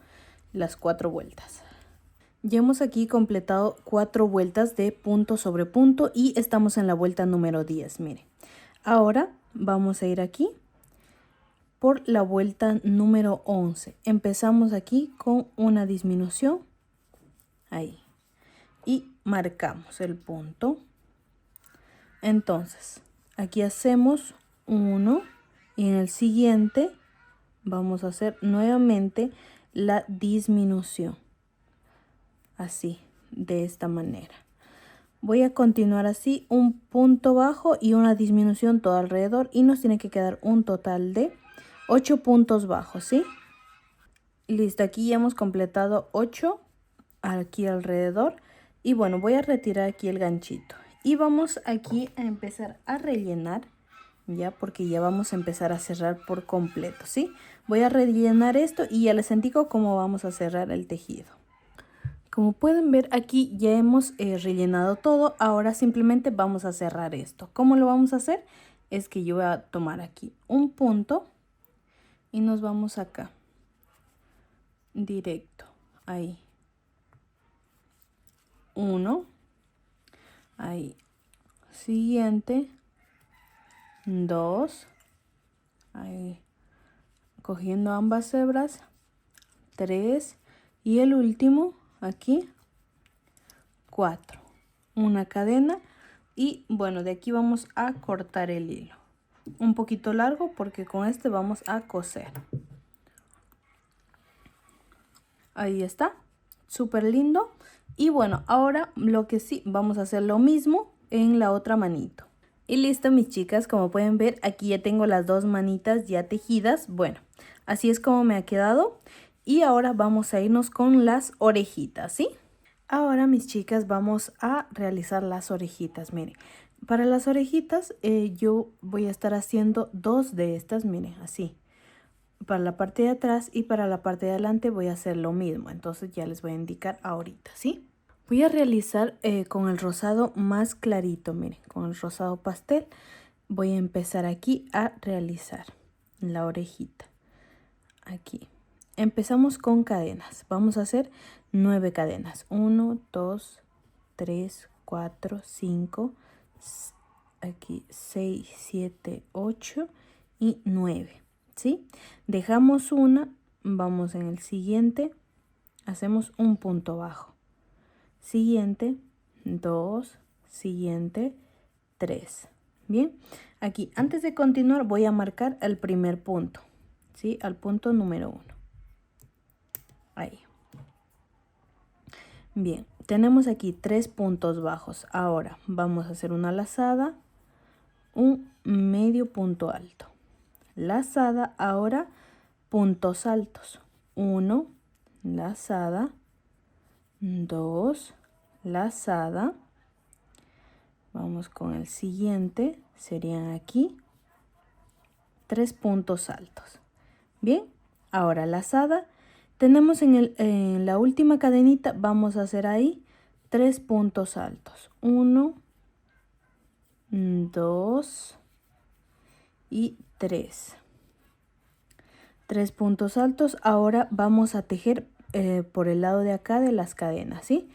las 4 vueltas. Ya hemos aquí completado 4 vueltas de punto sobre punto y estamos en la vuelta número 10, mire. Ahora vamos a ir aquí por la vuelta número 11. Empezamos aquí con una disminución, ahí, y marcamos el punto. Entonces, aquí hacemos 1 y en el siguiente vamos a hacer nuevamente la disminución. Así, de esta manera. Voy a continuar así, un punto bajo y una disminución todo alrededor y nos tiene que quedar un total de 8 puntos bajos, ¿sí? Listo, aquí ya hemos completado 8 aquí alrededor. Y bueno, voy a retirar aquí el ganchito. Y vamos aquí a empezar a rellenar, ya, porque ya vamos a empezar a cerrar por completo, ¿sí? Voy a rellenar esto y ya les indico cómo vamos a cerrar el tejido. Como pueden ver, aquí ya hemos rellenado todo. Ahora simplemente vamos a cerrar esto. ¿Cómo lo vamos a hacer? Es que yo voy a tomar aquí un punto y nos vamos acá. Directo, ahí. 1. Ahí. Siguiente. 2. Ahí. Cogiendo ambas hebras. 3. Y el último, aquí. 4. Una cadena. Y bueno, de aquí vamos a cortar el hilo. Un poquito largo porque con este vamos a coser. Ahí está. Súper lindo. Y bueno, ahora lo que sí, vamos a hacer lo mismo en la otra manito. Y listo, mis chicas, como pueden ver, aquí ya tengo las dos manitas ya tejidas. Bueno, así es como me ha quedado. Y ahora vamos a irnos con las orejitas, ¿sí? Ahora, mis chicas, vamos a realizar las orejitas. Miren, para las orejitas yo voy a estar haciendo 2 de estas, miren, así. Para la parte de atrás y para la parte de adelante voy a hacer lo mismo. Entonces ya les voy a indicar ahorita, ¿sí? Voy a realizar con el rosado más clarito, miren, con el rosado pastel. Voy a empezar aquí a realizar la orejita. Aquí. Empezamos con cadenas. Vamos a hacer 9 cadenas. 1, 2, 3, 4, 5, aquí 6, 7, 8 y 9. ¿Sí? Dejamos una, vamos en el siguiente, hacemos un punto bajo. Siguiente, 2, siguiente, 3. Bien, aquí antes de continuar voy a marcar el primer punto, ¿sí? Al punto número 1. Ahí. Bien, tenemos aquí 3 puntos bajos. Ahora vamos a hacer una lazada, un medio punto alto. Lazada, ahora puntos altos. 1, lazada, 2, lazada. Vamos con el siguiente, serían aquí 3 puntos altos. Bien, ahora lazada. Tenemos en la última cadenita, vamos a hacer ahí 3 puntos altos. 1, 2 y 3. 3 puntos altos. Ahora vamos a tejer por el lado de acá de las cadenas, ¿sí?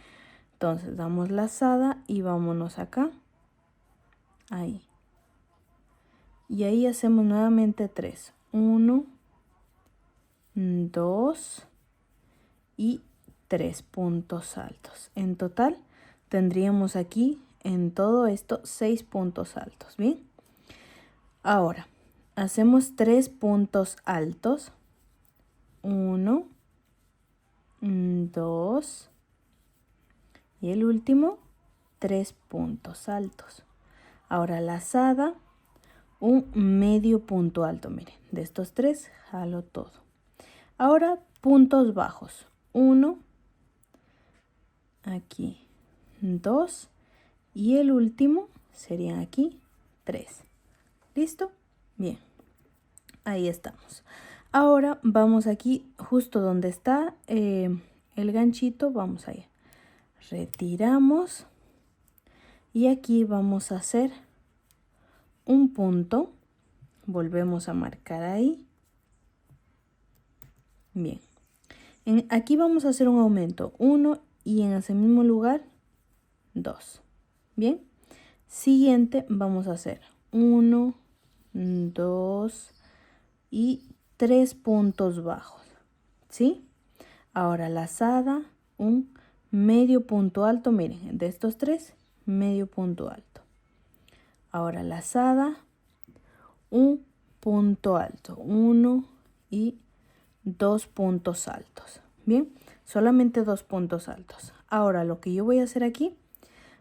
Entonces damos lazada y vámonos acá. Ahí. Y ahí hacemos nuevamente 3. 1, 2 y 3 puntos altos. En total tendríamos aquí en todo esto 6 puntos altos. Bien. Ahora hacemos 3 puntos altos. 1, 2 y el último 3 puntos altos. Ahora lazada, un medio punto alto. Miren, de estos 3 jalo todo. Ahora puntos bajos. 1, aquí 2 y el último serían aquí 3. ¿Listo? Bien, ahí estamos. Ahora vamos aquí justo donde está el ganchito, vamos ahí. Retiramos y aquí vamos a hacer un punto. Volvemos a marcar ahí. Bien. Aquí vamos a hacer un aumento 1 y en ese mismo lugar 2. Bien. Siguiente vamos a hacer 1, 2 y 3 puntos bajos. ¿Sí? Ahora lazada, un medio punto alto. Miren, de estos 3, medio punto alto. Ahora lazada, un punto alto. 1 y 2 puntos altos. Bien, solamente 2 puntos altos. Ahora lo que yo voy a hacer aquí,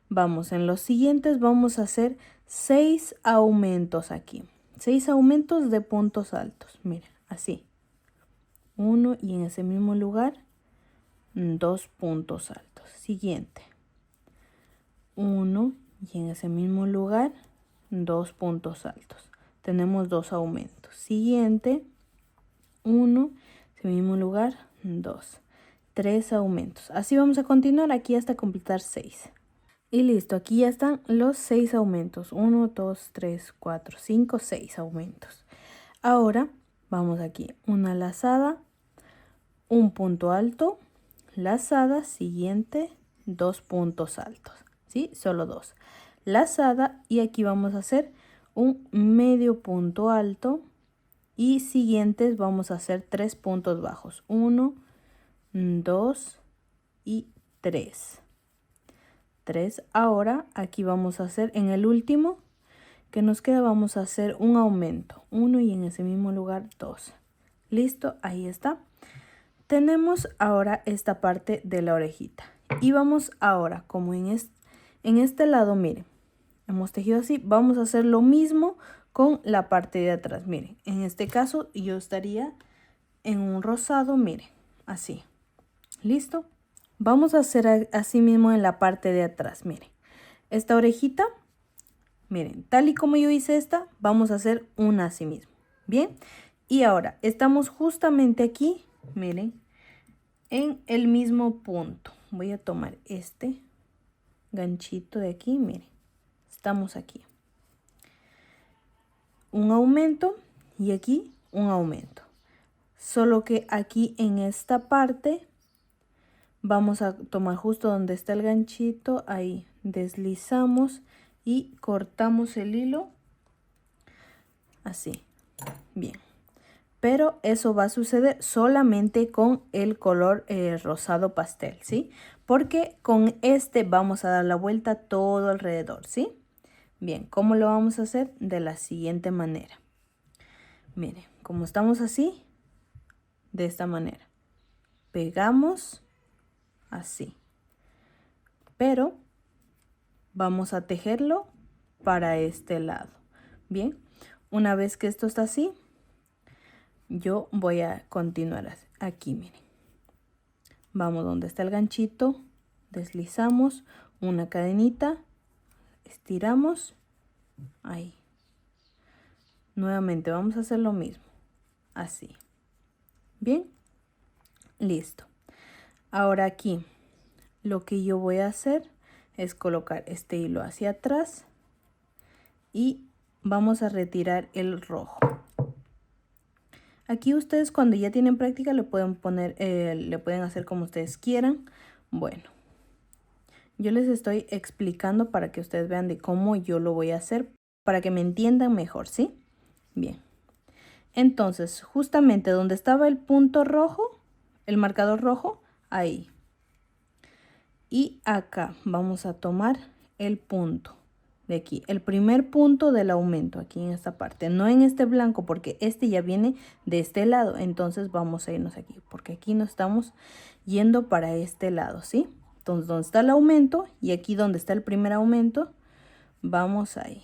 vamos en los siguientes, vamos a hacer 6 aumentos aquí. 6 aumentos de puntos altos. Miren, así. 1 y en ese mismo lugar 2 puntos altos. Siguiente, 1 y en ese mismo lugar 2 puntos altos. Tenemos 2 aumentos. Siguiente, 1, ese mismo lugar 2, 3 aumentos. Así vamos a continuar aquí hasta completar 6. Y listo, aquí ya están los 6 aumentos. 1, 2, 3, 4, 5, 6 aumentos. Ahora vamos aquí, una lazada, un punto alto, lazada, siguiente, 2 puntos altos, ¿sí? Solo 2. Lazada y aquí vamos a hacer un medio punto alto y siguientes vamos a hacer 3 puntos bajos. 1, 2 y 3. 3. Ahora aquí vamos a hacer en el último que nos queda, vamos a hacer un aumento. 1 y en ese mismo lugar 2. Listo, ahí está. Tenemos ahora esta parte de la orejita. Y vamos ahora, como en este lado, miren, hemos tejido así, vamos a hacer lo mismo con la parte de atrás. Miren, en este caso yo estaría en un rosado, miren, así. ¿Listo? Vamos a hacer así mismo en la parte de atrás, miren. Esta orejita, miren, tal y como yo hice esta, vamos a hacer una así mismo. Bien, y ahora estamos justamente aquí, miren, en el mismo punto. Voy a tomar este ganchito de aquí, miren, estamos aquí. Un aumento y aquí un aumento. Solo que aquí en esta parte vamos a tomar justo donde está el ganchito, ahí deslizamos y cortamos el hilo así. Bien, pero eso va a suceder solamente con el color rosado pastel, ¿sí? Porque con este vamos a dar la vuelta todo alrededor, ¿sí? Bien, ¿cómo lo vamos a hacer? De la siguiente manera. Miren, como estamos así, de esta manera. Pegamos así. Pero vamos a tejerlo para este lado. Bien, una vez que esto está así, yo voy a continuar aquí, miren. Vamos donde está el ganchito, deslizamos una cadenita, estiramos, ahí. Nuevamente vamos a hacer lo mismo, así. Bien, listo. Ahora aquí, lo que yo voy a hacer es colocar este hilo hacia atrás y vamos a retirar el rojo. Aquí ustedes cuando ya tienen práctica le pueden poner, le pueden hacer como ustedes quieran. Bueno, yo les estoy explicando para que ustedes vean de cómo yo lo voy a hacer, para que me entiendan mejor, ¿sí? Bien. Entonces, justamente donde estaba el punto rojo, el marcador rojo, ahí. Y acá vamos a tomar el punto de aquí, el primer punto del aumento aquí en esta parte, no en este blanco porque este ya viene de este lado, entonces vamos a irnos aquí porque aquí nos estamos yendo para este lado, ¿sí? Entonces donde está el aumento y aquí donde está el primer aumento, vamos ahí,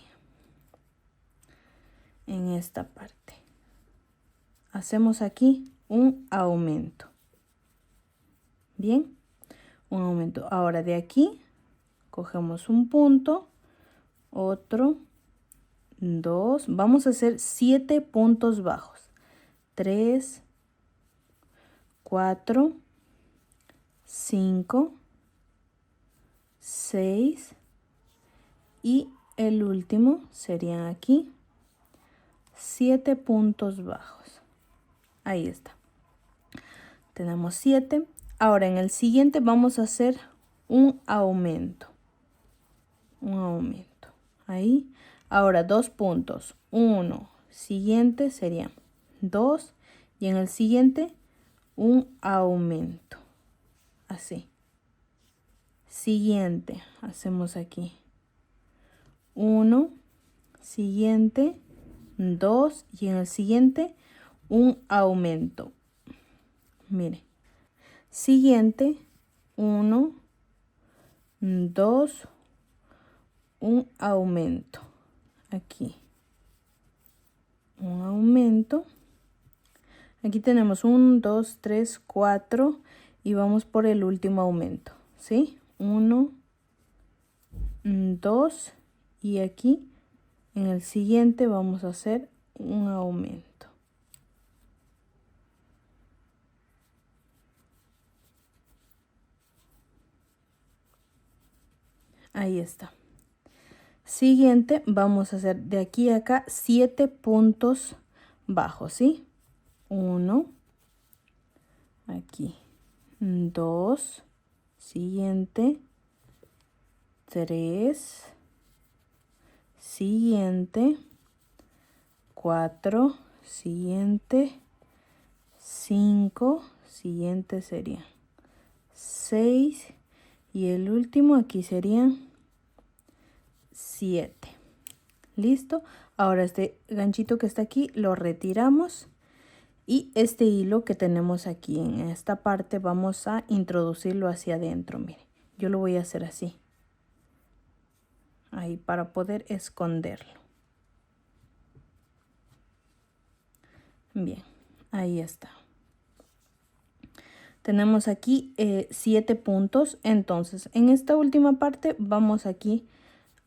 en esta parte. Hacemos aquí un aumento, bien, un aumento. Ahora de aquí cogemos un punto, otro, 2, vamos a hacer 7 puntos bajos, 3, 4, 5, 6 y el último serían aquí 7 puntos bajos. Ahí está, tenemos 7. Ahora en el siguiente vamos a hacer un aumento, ahí. Ahora 2 puntos, 1, siguiente sería 2 y en el siguiente un aumento, así. Siguiente, hacemos aquí 1, siguiente 2 y en el siguiente un aumento. Mire, siguiente 1, 2, un aumento. Aquí un aumento, Aquí tenemos 1, 2, 3, 4 y vamos por el último aumento, ¿sí? 1, 2 y aquí en el siguiente vamos a hacer un aumento. Ahí está. Siguiente, vamos a hacer de aquí a acá 7 puntos bajos, ¿sí? 1, aquí, 2, siguiente, 3, siguiente, 4, siguiente, 5, siguiente sería 6 y el último aquí serían 7. Listo. Ahora este ganchito que está aquí lo retiramos y este hilo que tenemos aquí en esta parte vamos a introducirlo hacia adentro. Mire, yo lo voy a hacer así, ahí, para poder esconderlo. Bien, ahí está. Tenemos aquí 7 puntos. Entonces en esta última parte vamos aquí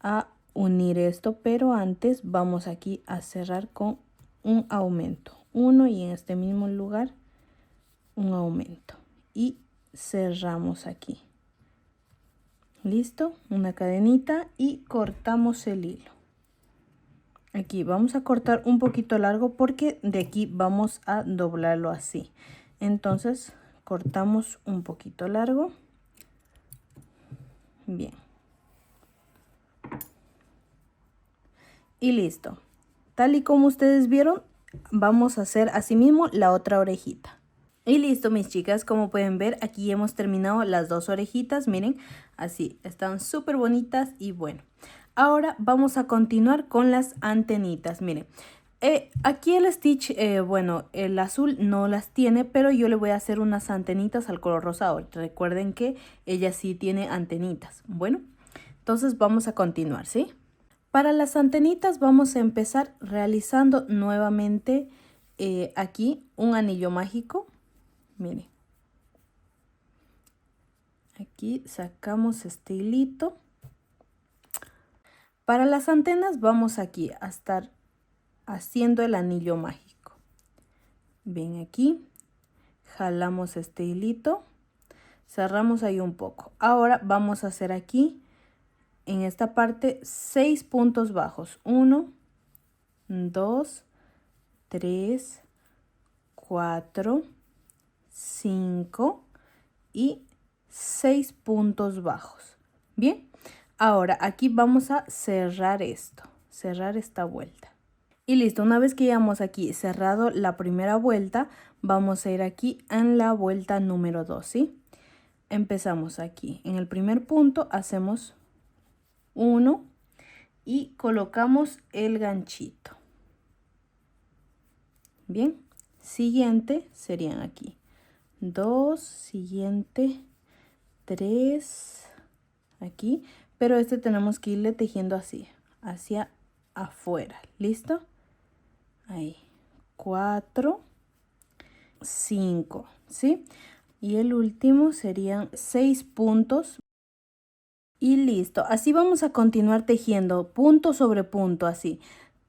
a unir esto, pero antes vamos aquí a cerrar con un aumento, 1, y en este mismo lugar un aumento y cerramos aquí. Listo, una cadenita y cortamos el hilo. Aquí vamos a cortar un poquito largo porque de aquí vamos a doblarlo así. Entonces cortamos un poquito largo. Bien. Y listo. Tal y como ustedes vieron, vamos a hacer así mismo la otra orejita. Y listo, mis chicas, como pueden ver, aquí hemos terminado las dos orejitas. Miren, así, están súper bonitas y bueno. Ahora vamos a continuar con las antenitas. Miren, aquí el Stitch, bueno, el azul no las tiene, pero yo le voy a hacer unas antenitas al color rosado. Recuerden que ella sí tiene antenitas. Bueno, entonces vamos a continuar, ¿sí? Para las antenitas vamos a empezar realizando nuevamente aquí un anillo mágico. Miren, aquí sacamos este hilito. Para las antenas vamos aquí a estar haciendo el anillo mágico. Ven aquí, jalamos este hilito, cerramos ahí un poco. Ahora vamos a hacer aquí en esta parte 6 puntos bajos. 1, 2, 3, 4, 5 y 6 puntos bajos. Bien, ahora aquí vamos a cerrar esto, cerrar esta vuelta. Y listo, una vez que ya hemos aquí cerrado la primera vuelta, vamos a ir aquí en la vuelta número 2, ¿sí? Empezamos aquí. En el primer punto hacemos 1 y colocamos el ganchito. Bien, siguiente serían aquí 2, siguiente 3, aquí, pero este tenemos que irle tejiendo así, hacia afuera. ¿Listo? Ahí, 4, 5, ¿sí? Y el último serían 6 puntos. Y listo, así vamos a continuar tejiendo punto sobre punto, así,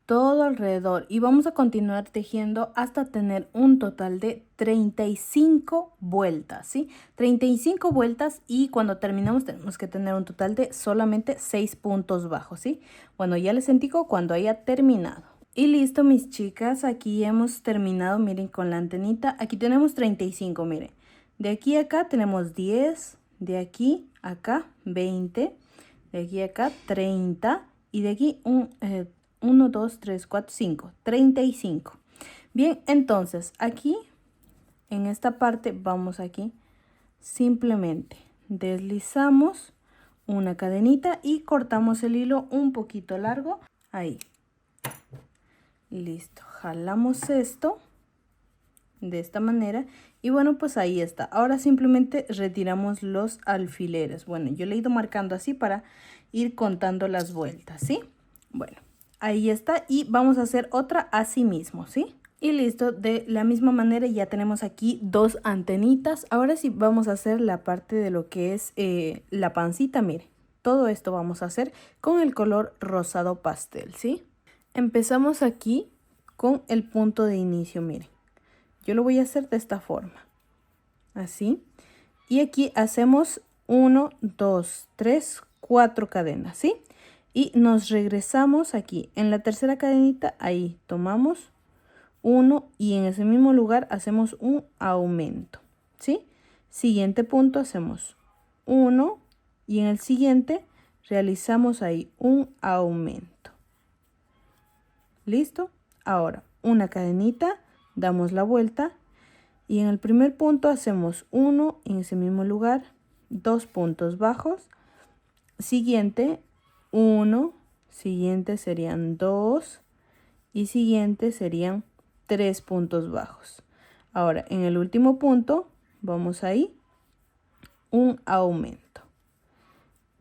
todo alrededor. Y vamos a continuar tejiendo hasta tener un total de 35 vueltas, ¿sí? 35 vueltas y cuando terminamos tenemos que tener un total de solamente 6 puntos bajos, ¿sí? Bueno, ya les indico cuando haya terminado. Y listo, mis chicas, aquí hemos terminado, miren, con la antenita. Aquí tenemos 35, miren. De aquí a acá tenemos 10, de aquí a acá 20, de aquí a acá 30 y de aquí 1, 2, 3, 4, 5, 35. Bien, entonces aquí en esta parte vamos aquí, simplemente deslizamos una cadenita y cortamos el hilo un poquito largo, ahí. Listo, jalamos esto de esta manera y bueno, pues ahí está. Ahora simplemente retiramos los alfileres. Bueno, yo le he ido marcando así para ir contando las vueltas, ¿sí? Bueno, ahí está y vamos a hacer otra así mismo, ¿sí? Y listo, de la misma manera ya tenemos aquí 2 antenitas. Ahora sí vamos a hacer la parte de lo que es la pancita, mire. Todo esto vamos a hacer con el color rosado pastel, ¿sí? Empezamos aquí con el punto de inicio, miren. Yo lo voy a hacer de esta forma, así. Y aquí hacemos 1, 2, 3, 4 cadenas, ¿sí? Y nos regresamos aquí en la tercera cadenita, ahí tomamos 1 y en ese mismo lugar hacemos un aumento, ¿sí? Siguiente punto hacemos 1 y en el siguiente realizamos ahí un aumento. ¿Listo? Ahora una cadenita, damos la vuelta y en el primer punto hacemos 1 en ese mismo lugar, 2 puntos bajos, siguiente 1, siguiente serían 2 y siguiente serían 3 puntos bajos. Ahora en el último punto vamos ahí un aumento.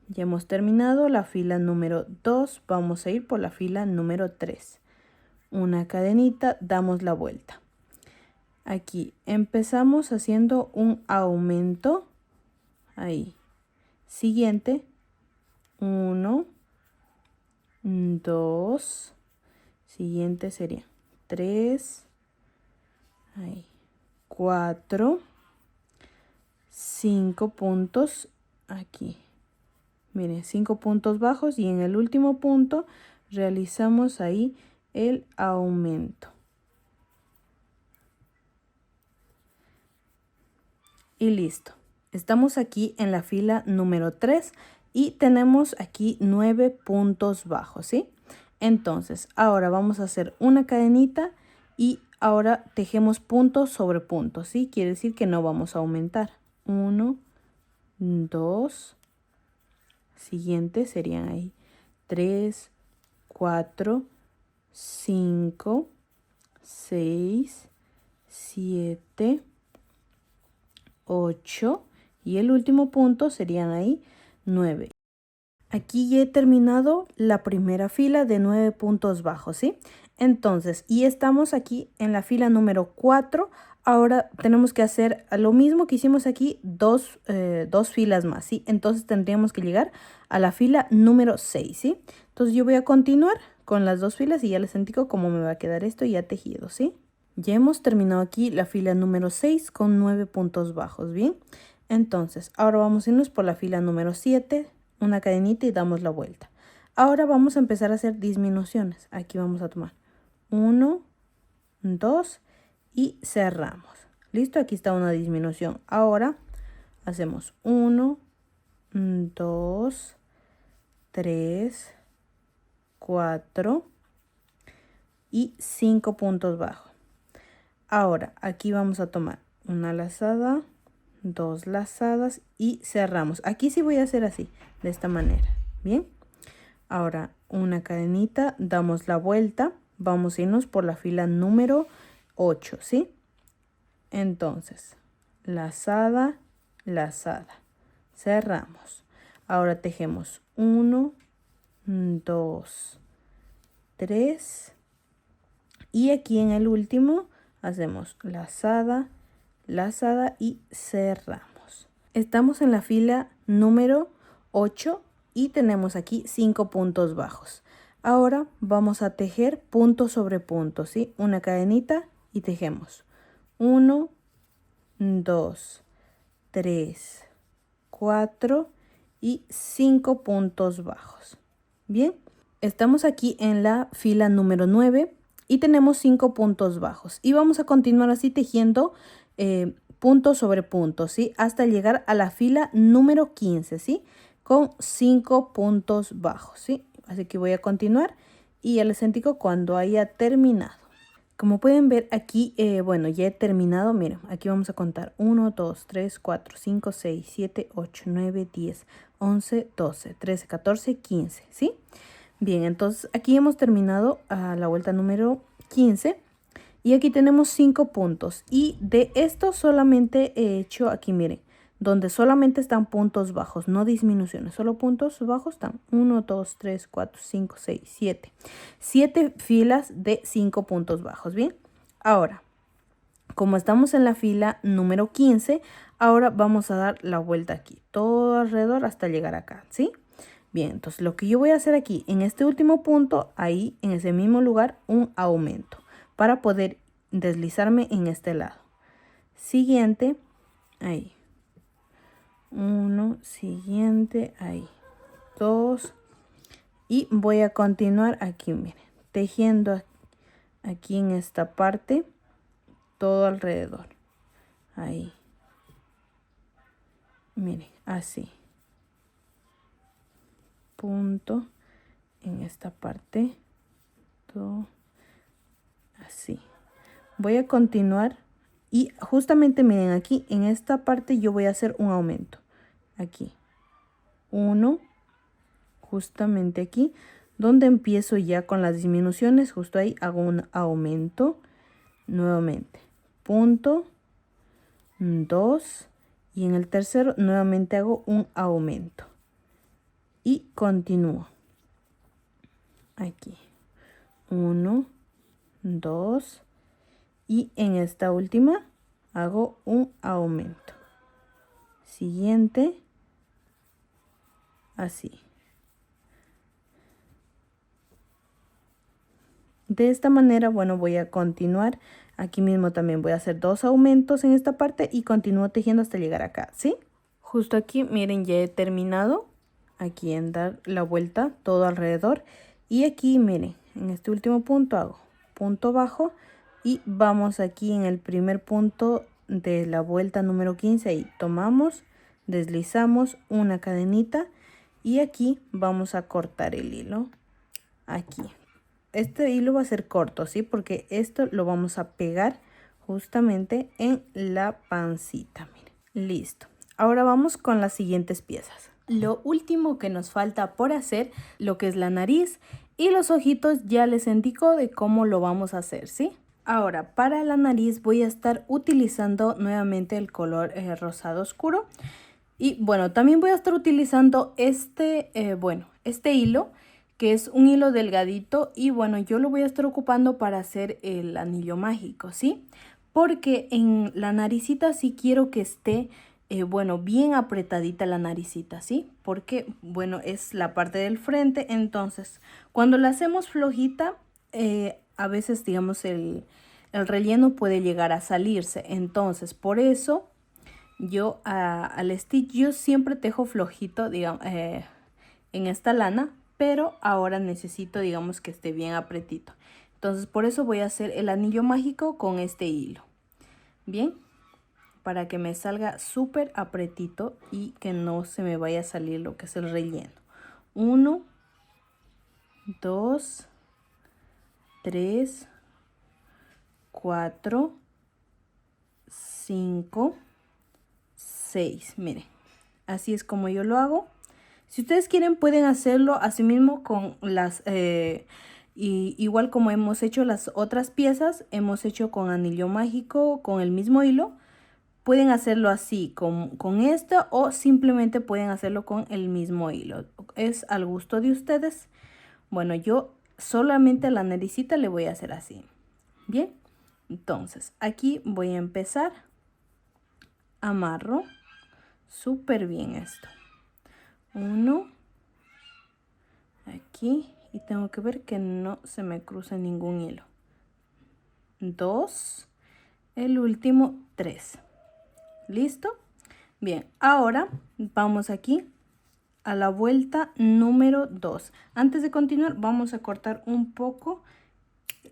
Ya hemos terminado la fila número 2, vamos a ir por la fila número 3. Una cadenita, damos la vuelta. Aquí empezamos haciendo un aumento, ahí. Siguiente, 1, 2, siguiente sería 3, ahí, 4, 5 puntos aquí. Miren, 5 puntos bajos y en el último punto realizamos ahí el aumento. Y listo. Estamos aquí en la fila número 3 y tenemos aquí 9 puntos bajos, ¿sí? Entonces, ahora vamos a hacer una cadenita y ahora tejemos punto sobre punto, ¿sí? Quiere decir que no vamos a aumentar. 1, 2, siguiente serían ahí 3, 4, 5, 6, 7, 8 y el último punto serían ahí 9. Aquí ya he terminado la primera fila de 9 puntos bajos, ¿sí? Entonces, y estamos aquí en la fila número 4. Ahora tenemos que hacer lo mismo que hicimos aquí, dos filas más, ¿sí? Entonces tendríamos que llegar a la fila número 6, ¿sí? Entonces yo voy a continuar con las 2 filas y ya les indico cómo me va a quedar esto ya tejido, ¿sí? Ya hemos terminado aquí la fila número 6 con 9 puntos bajos, ¿bien? Entonces, ahora vamos a irnos por la fila número 7, una cadenita y damos la vuelta. Ahora vamos a empezar a hacer disminuciones. Aquí vamos a tomar 1, 2 y cerramos. ¿Listo? Aquí está una disminución. Ahora hacemos 1, 2, 3, 4 y 5 puntos bajos. Ahora aquí vamos a tomar una lazada, 2 lazadas y cerramos. Aquí sí voy a hacer así, de esta manera. Bien, ahora una cadenita, damos la vuelta, vamos a irnos por la fila número 8, ¿sí? Entonces, lazada, lazada, cerramos. Ahora tejemos 1, 2, 3 y aquí en el último hacemos lazada, lazada y cerramos. Estamos en la fila número 8 y tenemos aquí 5 puntos bajos. Ahora vamos a tejer punto sobre punto, ¿sí? Una cadenita y tejemos 1, 2, 3, 4 y 5 puntos bajos. Bien, estamos aquí en la fila número 9 y tenemos 5 puntos bajos y vamos a continuar así tejiendo punto sobre punto, ¿sí? Hasta llegar a la fila número 15, ¿sí? Con 5 puntos bajos, ¿sí? Así que voy a continuar y ya les indico cuando haya terminado. Como pueden ver aquí, bueno, ya he terminado. Miren, aquí vamos a contar 1, 2, 3, 4, 5, 6, 7, 8, 9, 10, 11, 12, 13, 14, 15, ¿sí? Bien, entonces aquí hemos terminado a la vuelta número 15 y aquí tenemos 5 puntos y de esto solamente he hecho aquí, miren, donde solamente están puntos bajos, no disminuciones, solo puntos bajos están 1, 2, 3, 4, 5, 6, 7. 7 filas de 5 puntos bajos, ¿bien? Ahora, como estamos en la fila número 15, ahora vamos a dar la vuelta aquí, todo alrededor hasta llegar acá, ¿sí? Bien, entonces lo que yo voy a hacer aquí, en este último punto, ahí en ese mismo lugar, un aumento para poder deslizarme en este lado. Siguiente, ahí. 1, siguiente, ahí. 2. Y voy a continuar aquí, miren, tejiendo aquí en esta parte, todo alrededor. Ahí. Miren, así. Punto en esta parte, todo así. Voy a continuar y justamente miren aquí en esta parte yo voy a hacer un aumento aquí, 1, justamente aquí donde empiezo ya con las disminuciones, justo ahí hago un aumento nuevamente, punto, 2, y en el tercero nuevamente hago un aumento y continúo aquí, 1, 2, y en esta última hago un aumento. Siguiente, así. De esta manera, bueno, voy a continuar. Aquí mismo también voy a hacer 2 aumentos en esta parte y continúo tejiendo hasta llegar acá, ¿sí? Justo aquí, miren, ya he terminado aquí en dar la vuelta todo alrededor. Y aquí, miren, en este último punto hago punto bajo y vamos aquí en el primer punto de la vuelta número 15. Ahí tomamos, deslizamos una cadenita y aquí vamos a cortar el hilo. Aquí. Este hilo va a ser corto, ¿sí? Porque esto lo vamos a pegar justamente en la pancita. Miren, listo. Ahora vamos con las siguientes piezas. Lo último que nos falta por hacer, lo que es la nariz y los ojitos, ya les indico de cómo lo vamos a hacer, ¿sí? Ahora, para la nariz voy a estar utilizando nuevamente el color rosado oscuro. Y bueno, también voy a estar utilizando este hilo, que es un hilo delgadito. Y bueno, yo lo voy a estar ocupando para hacer el anillo mágico, ¿sí? Porque en la naricita sí quiero que esté, bien apretadita la naricita, ¿sí? Porque, bueno, es la parte del frente. Entonces, cuando la hacemos flojita, a veces, digamos, el relleno puede llegar a salirse. Entonces, por eso yo al stitch yo siempre tejo flojito, digamos, en esta lana, pero ahora necesito, digamos, que esté bien apretito. Entonces por eso voy a hacer el anillo mágico con este hilo. Bien, para que me salga súper apretito y que no se me vaya a salir lo que es el relleno. 1, 2, 3, 4, 5, 6. Miren, así es como yo lo hago. Si ustedes quieren pueden hacerlo así mismo con las igual como hemos hecho las otras piezas, hemos hecho con anillo mágico con el mismo hilo. Pueden hacerlo así con esto o simplemente pueden hacerlo con el mismo hilo. Es al gusto de ustedes. Bueno, yo solamente a la naricita le voy a hacer así. Bien, entonces aquí voy a empezar. Amarro súper bien esto. 1 aquí y tengo que ver que no se me cruce ningún hilo. 2, el último 3. ¿Listo? Bien, ahora vamos aquí a la vuelta número 2. Antes de continuar vamos a cortar un poco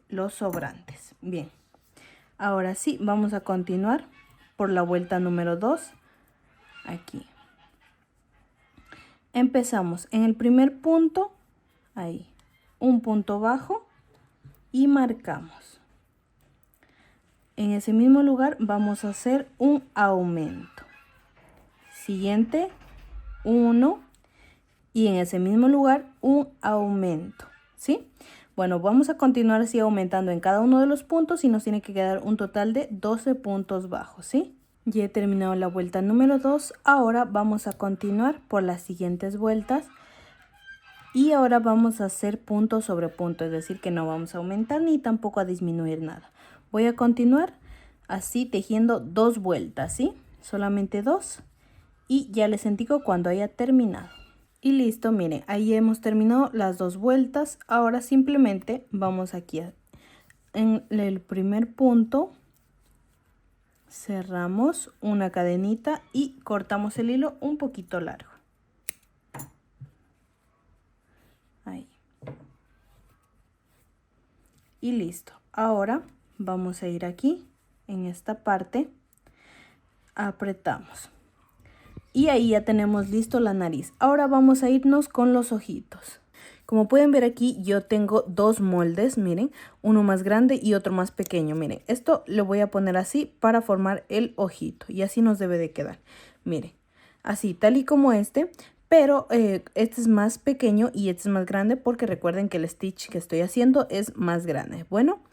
los sobrantes. Bien, ahora sí vamos a continuar por la vuelta número 2 aquí. Empezamos en el primer punto, ahí, un punto bajo y marcamos. En ese mismo lugar vamos a hacer un aumento. Siguiente, 1 y en ese mismo lugar un aumento, ¿sí? Bueno, vamos a continuar así aumentando en cada uno de los puntos y nos tiene que quedar un total de 12 puntos bajos, ¿sí? Ya he terminado la vuelta número 2, ahora vamos a continuar por las siguientes vueltas y ahora vamos a hacer punto sobre punto, es decir que no vamos a aumentar ni tampoco a disminuir nada. Voy a continuar así tejiendo 2 vueltas, ¿sí? Solamente 2 y ya les indico cuando haya terminado. Y listo, miren, ahí hemos terminado las 2 vueltas. Ahora simplemente vamos aquí en el primer punto, cerramos una cadenita y cortamos el hilo un poquito largo. Ahí. Y listo. Ahora vamos a ir aquí en esta parte, apretamos. Y ahí ya tenemos listo la nariz. Ahora vamos a irnos con los ojitos. Como pueden ver aquí, yo tengo 2 moldes, miren, uno más grande y otro más pequeño. Miren, esto lo voy a poner así para formar el ojito y así nos debe de quedar. Miren, así, tal y como este, pero este es más pequeño y este es más grande porque recuerden que el stitch que estoy haciendo es más grande. Bueno,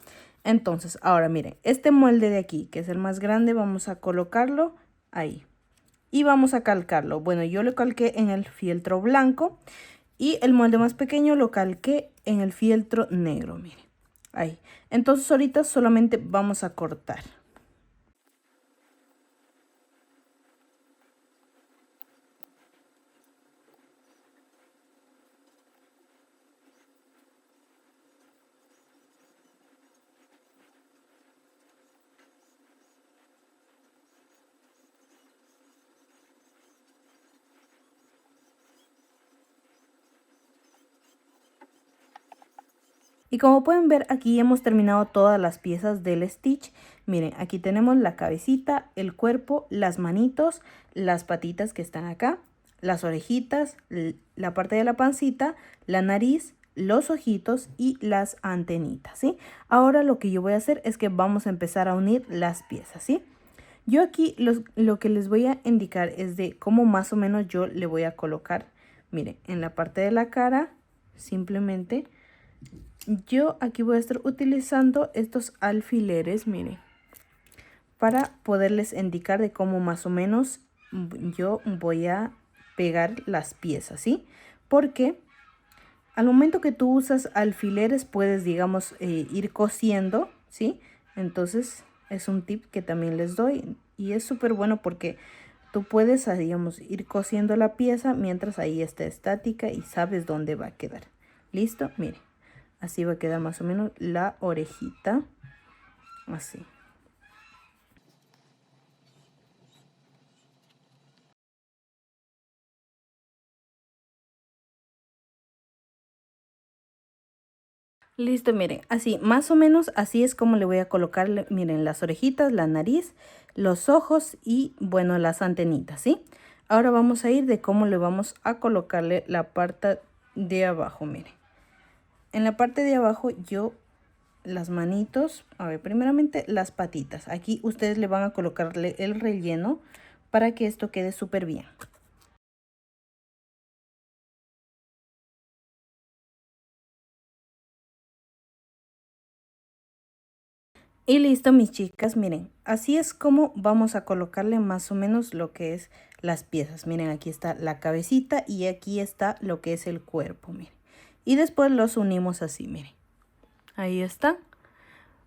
entonces ahora miren, este molde de aquí, que es el más grande, vamos a colocarlo ahí. Y vamos a calcarlo. Bueno, yo lo calqué en el fieltro blanco y el molde más pequeño lo calqué en el fieltro negro, miren. Ahí. Entonces ahorita solamente vamos a cortar. Y como pueden ver, aquí hemos terminado todas las piezas del stitch. Miren, aquí tenemos la cabecita, el cuerpo, las manitos, las patitas que están acá, las orejitas, la parte de la pancita, la nariz, los ojitos y las antenitas, ¿sí? Ahora lo que yo voy a hacer es que vamos a empezar a unir las piezas, ¿sí? Yo aquí lo que les voy a indicar es de cómo más o menos yo le voy a colocar. Miren, en la parte de la cara, simplemente yo aquí voy a estar utilizando estos alfileres, miren, para poderles indicar de cómo más o menos yo voy a pegar las piezas, ¿sí? Porque al momento que tú usas alfileres puedes, digamos, ir cosiendo, ¿sí? Entonces es un tip que también les doy y es súper bueno porque tú puedes, digamos, ir cosiendo la pieza mientras ahí está estática y sabes dónde va a quedar. ¿Listo? Miren. Así va a quedar más o menos la orejita. Así. Listo, miren, así, más o menos así es como le voy a colocar, miren, las orejitas, la nariz, los ojos y, bueno, las antenitas, ¿sí? Ahora vamos a ir de cómo le vamos a colocarle la parte de abajo, miren. En la parte de abajo yo las manitos, a ver, primeramente las patitas. Aquí ustedes le van a colocarle el relleno para que esto quede súper bien. Y listo, mis chicas, miren, así es como vamos a colocarle más o menos lo que es las piezas. Miren, aquí está la cabecita y aquí está lo que es el cuerpo, miren. Y después los unimos así, miren. Ahí está.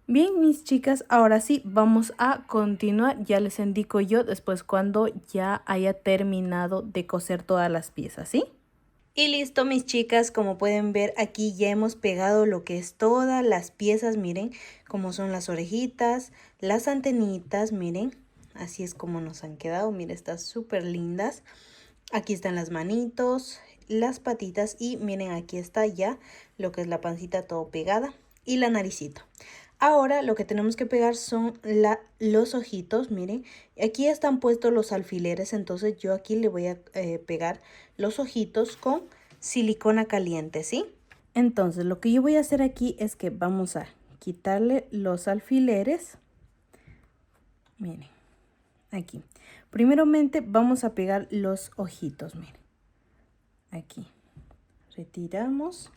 Bien, mis chicas, ahora sí vamos a continuar. Ya les indico yo después cuando ya haya terminado de coser todas las piezas, ¿sí? Y listo, mis chicas, como pueden ver aquí ya hemos pegado lo que es todas las piezas, miren, como son las orejitas, las antenitas, miren, así es como nos han quedado, miren, están súper lindas. Aquí están las manitos, las patitas y miren, aquí está ya lo que es la pancita todo pegada y la naricita. Ahora lo que tenemos que pegar son los ojitos, miren, aquí están puestos los alfileres, entonces yo aquí le voy a pegar los ojitos con silicona caliente, ¿sí? Entonces lo que yo voy a hacer aquí es que vamos a quitarle los alfileres, miren, aquí. Primeramente vamos a pegar los ojitos, miren, aquí. Retiramos,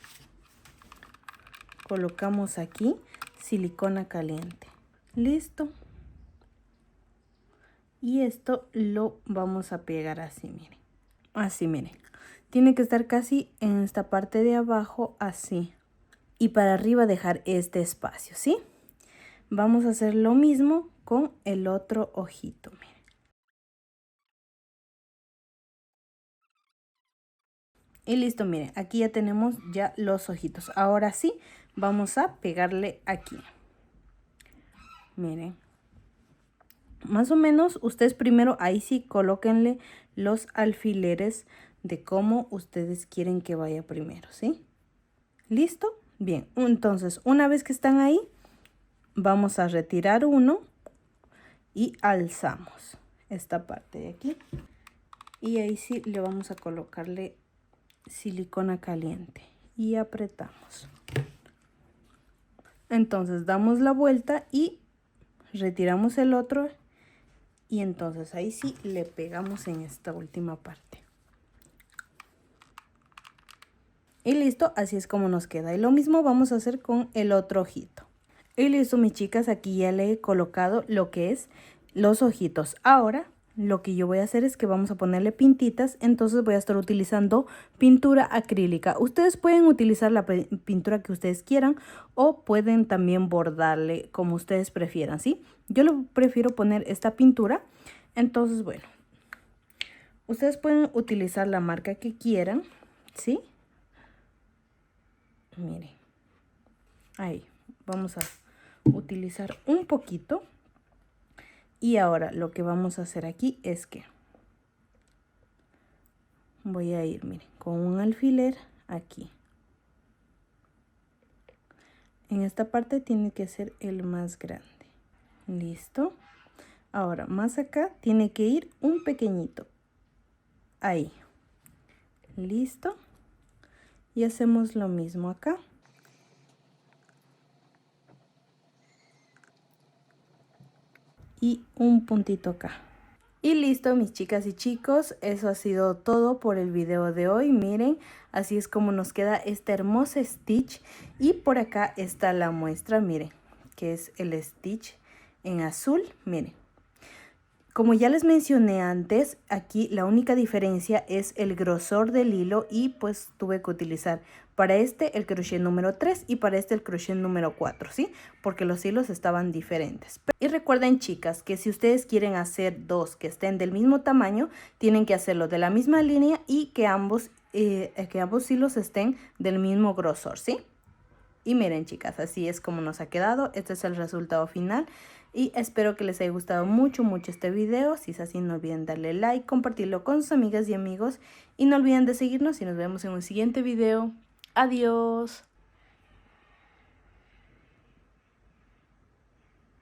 colocamos aquí silicona caliente. Listo. Y esto lo vamos a pegar así, miren. Así, miren. Tiene que estar casi en esta parte de abajo, así. Y para arriba dejar este espacio, ¿sí? vamos a hacer lo mismo con el otro ojito, miren. Y listo, miren, aquí ya tenemos ya los ojitos. Ahora sí, vamos a pegarle aquí. Miren. Más o menos, ustedes primero ahí sí colóquenle los alfileres de cómo ustedes quieren que vaya primero, ¿sí? ¿Listo? Bien, entonces una vez que están ahí, vamos a retirar uno y alzamos esta parte de aquí. Y ahí sí le vamos a colocarle silicona caliente y apretamos. Entonces damos la vuelta y retiramos el otro. Y entonces ahí sí le pegamos en esta última parte. Y listo, así es como nos queda. Y lo mismo vamos a hacer con el otro ojito. Y listo, mis chicas, aquí ya le he colocado lo que es los ojitos. Ahora lo que yo voy a hacer es que vamos a ponerle pintitas. Entonces voy a estar utilizando pintura acrílica. Ustedes pueden utilizar la pintura que ustedes quieran o pueden también bordarle como ustedes prefieran, ¿sí? Yo lo prefiero poner esta pintura. Entonces, bueno, ustedes pueden utilizar la marca que quieran, ¿sí? Miren, ahí vamos a utilizar un poquito. Y ahora lo que vamos a hacer aquí es que voy a ir, miren, con un alfiler aquí. En esta parte tiene que ser el más grande. Listo. Ahora, más acá tiene que ir un pequeñito. Ahí. Listo. Y hacemos lo mismo acá. Y un puntito acá. Y listo, mis chicas y chicos, eso ha sido todo por el video de hoy. Miren, así es como nos queda este hermoso stitch. Y por acá está la muestra, miren, que es el stitch en azul, miren. Como ya les mencioné antes, aquí la única diferencia es el grosor del hilo y pues tuve que utilizar para este el crochet número 3 y para este el crochet número 4, ¿sí? Porque los hilos estaban diferentes. Y recuerden, chicas, que si ustedes quieren hacer dos que estén del mismo tamaño, tienen que hacerlo de la misma línea y que ambos hilos estén del mismo grosor, ¿sí? Y miren, chicas, así es como nos ha quedado. Este es el resultado final. Y espero que les haya gustado mucho este video. Si es así, no olviden darle like, compartirlo con sus amigas y amigos. Y no olviden de seguirnos y nos vemos en un siguiente video. Adiós.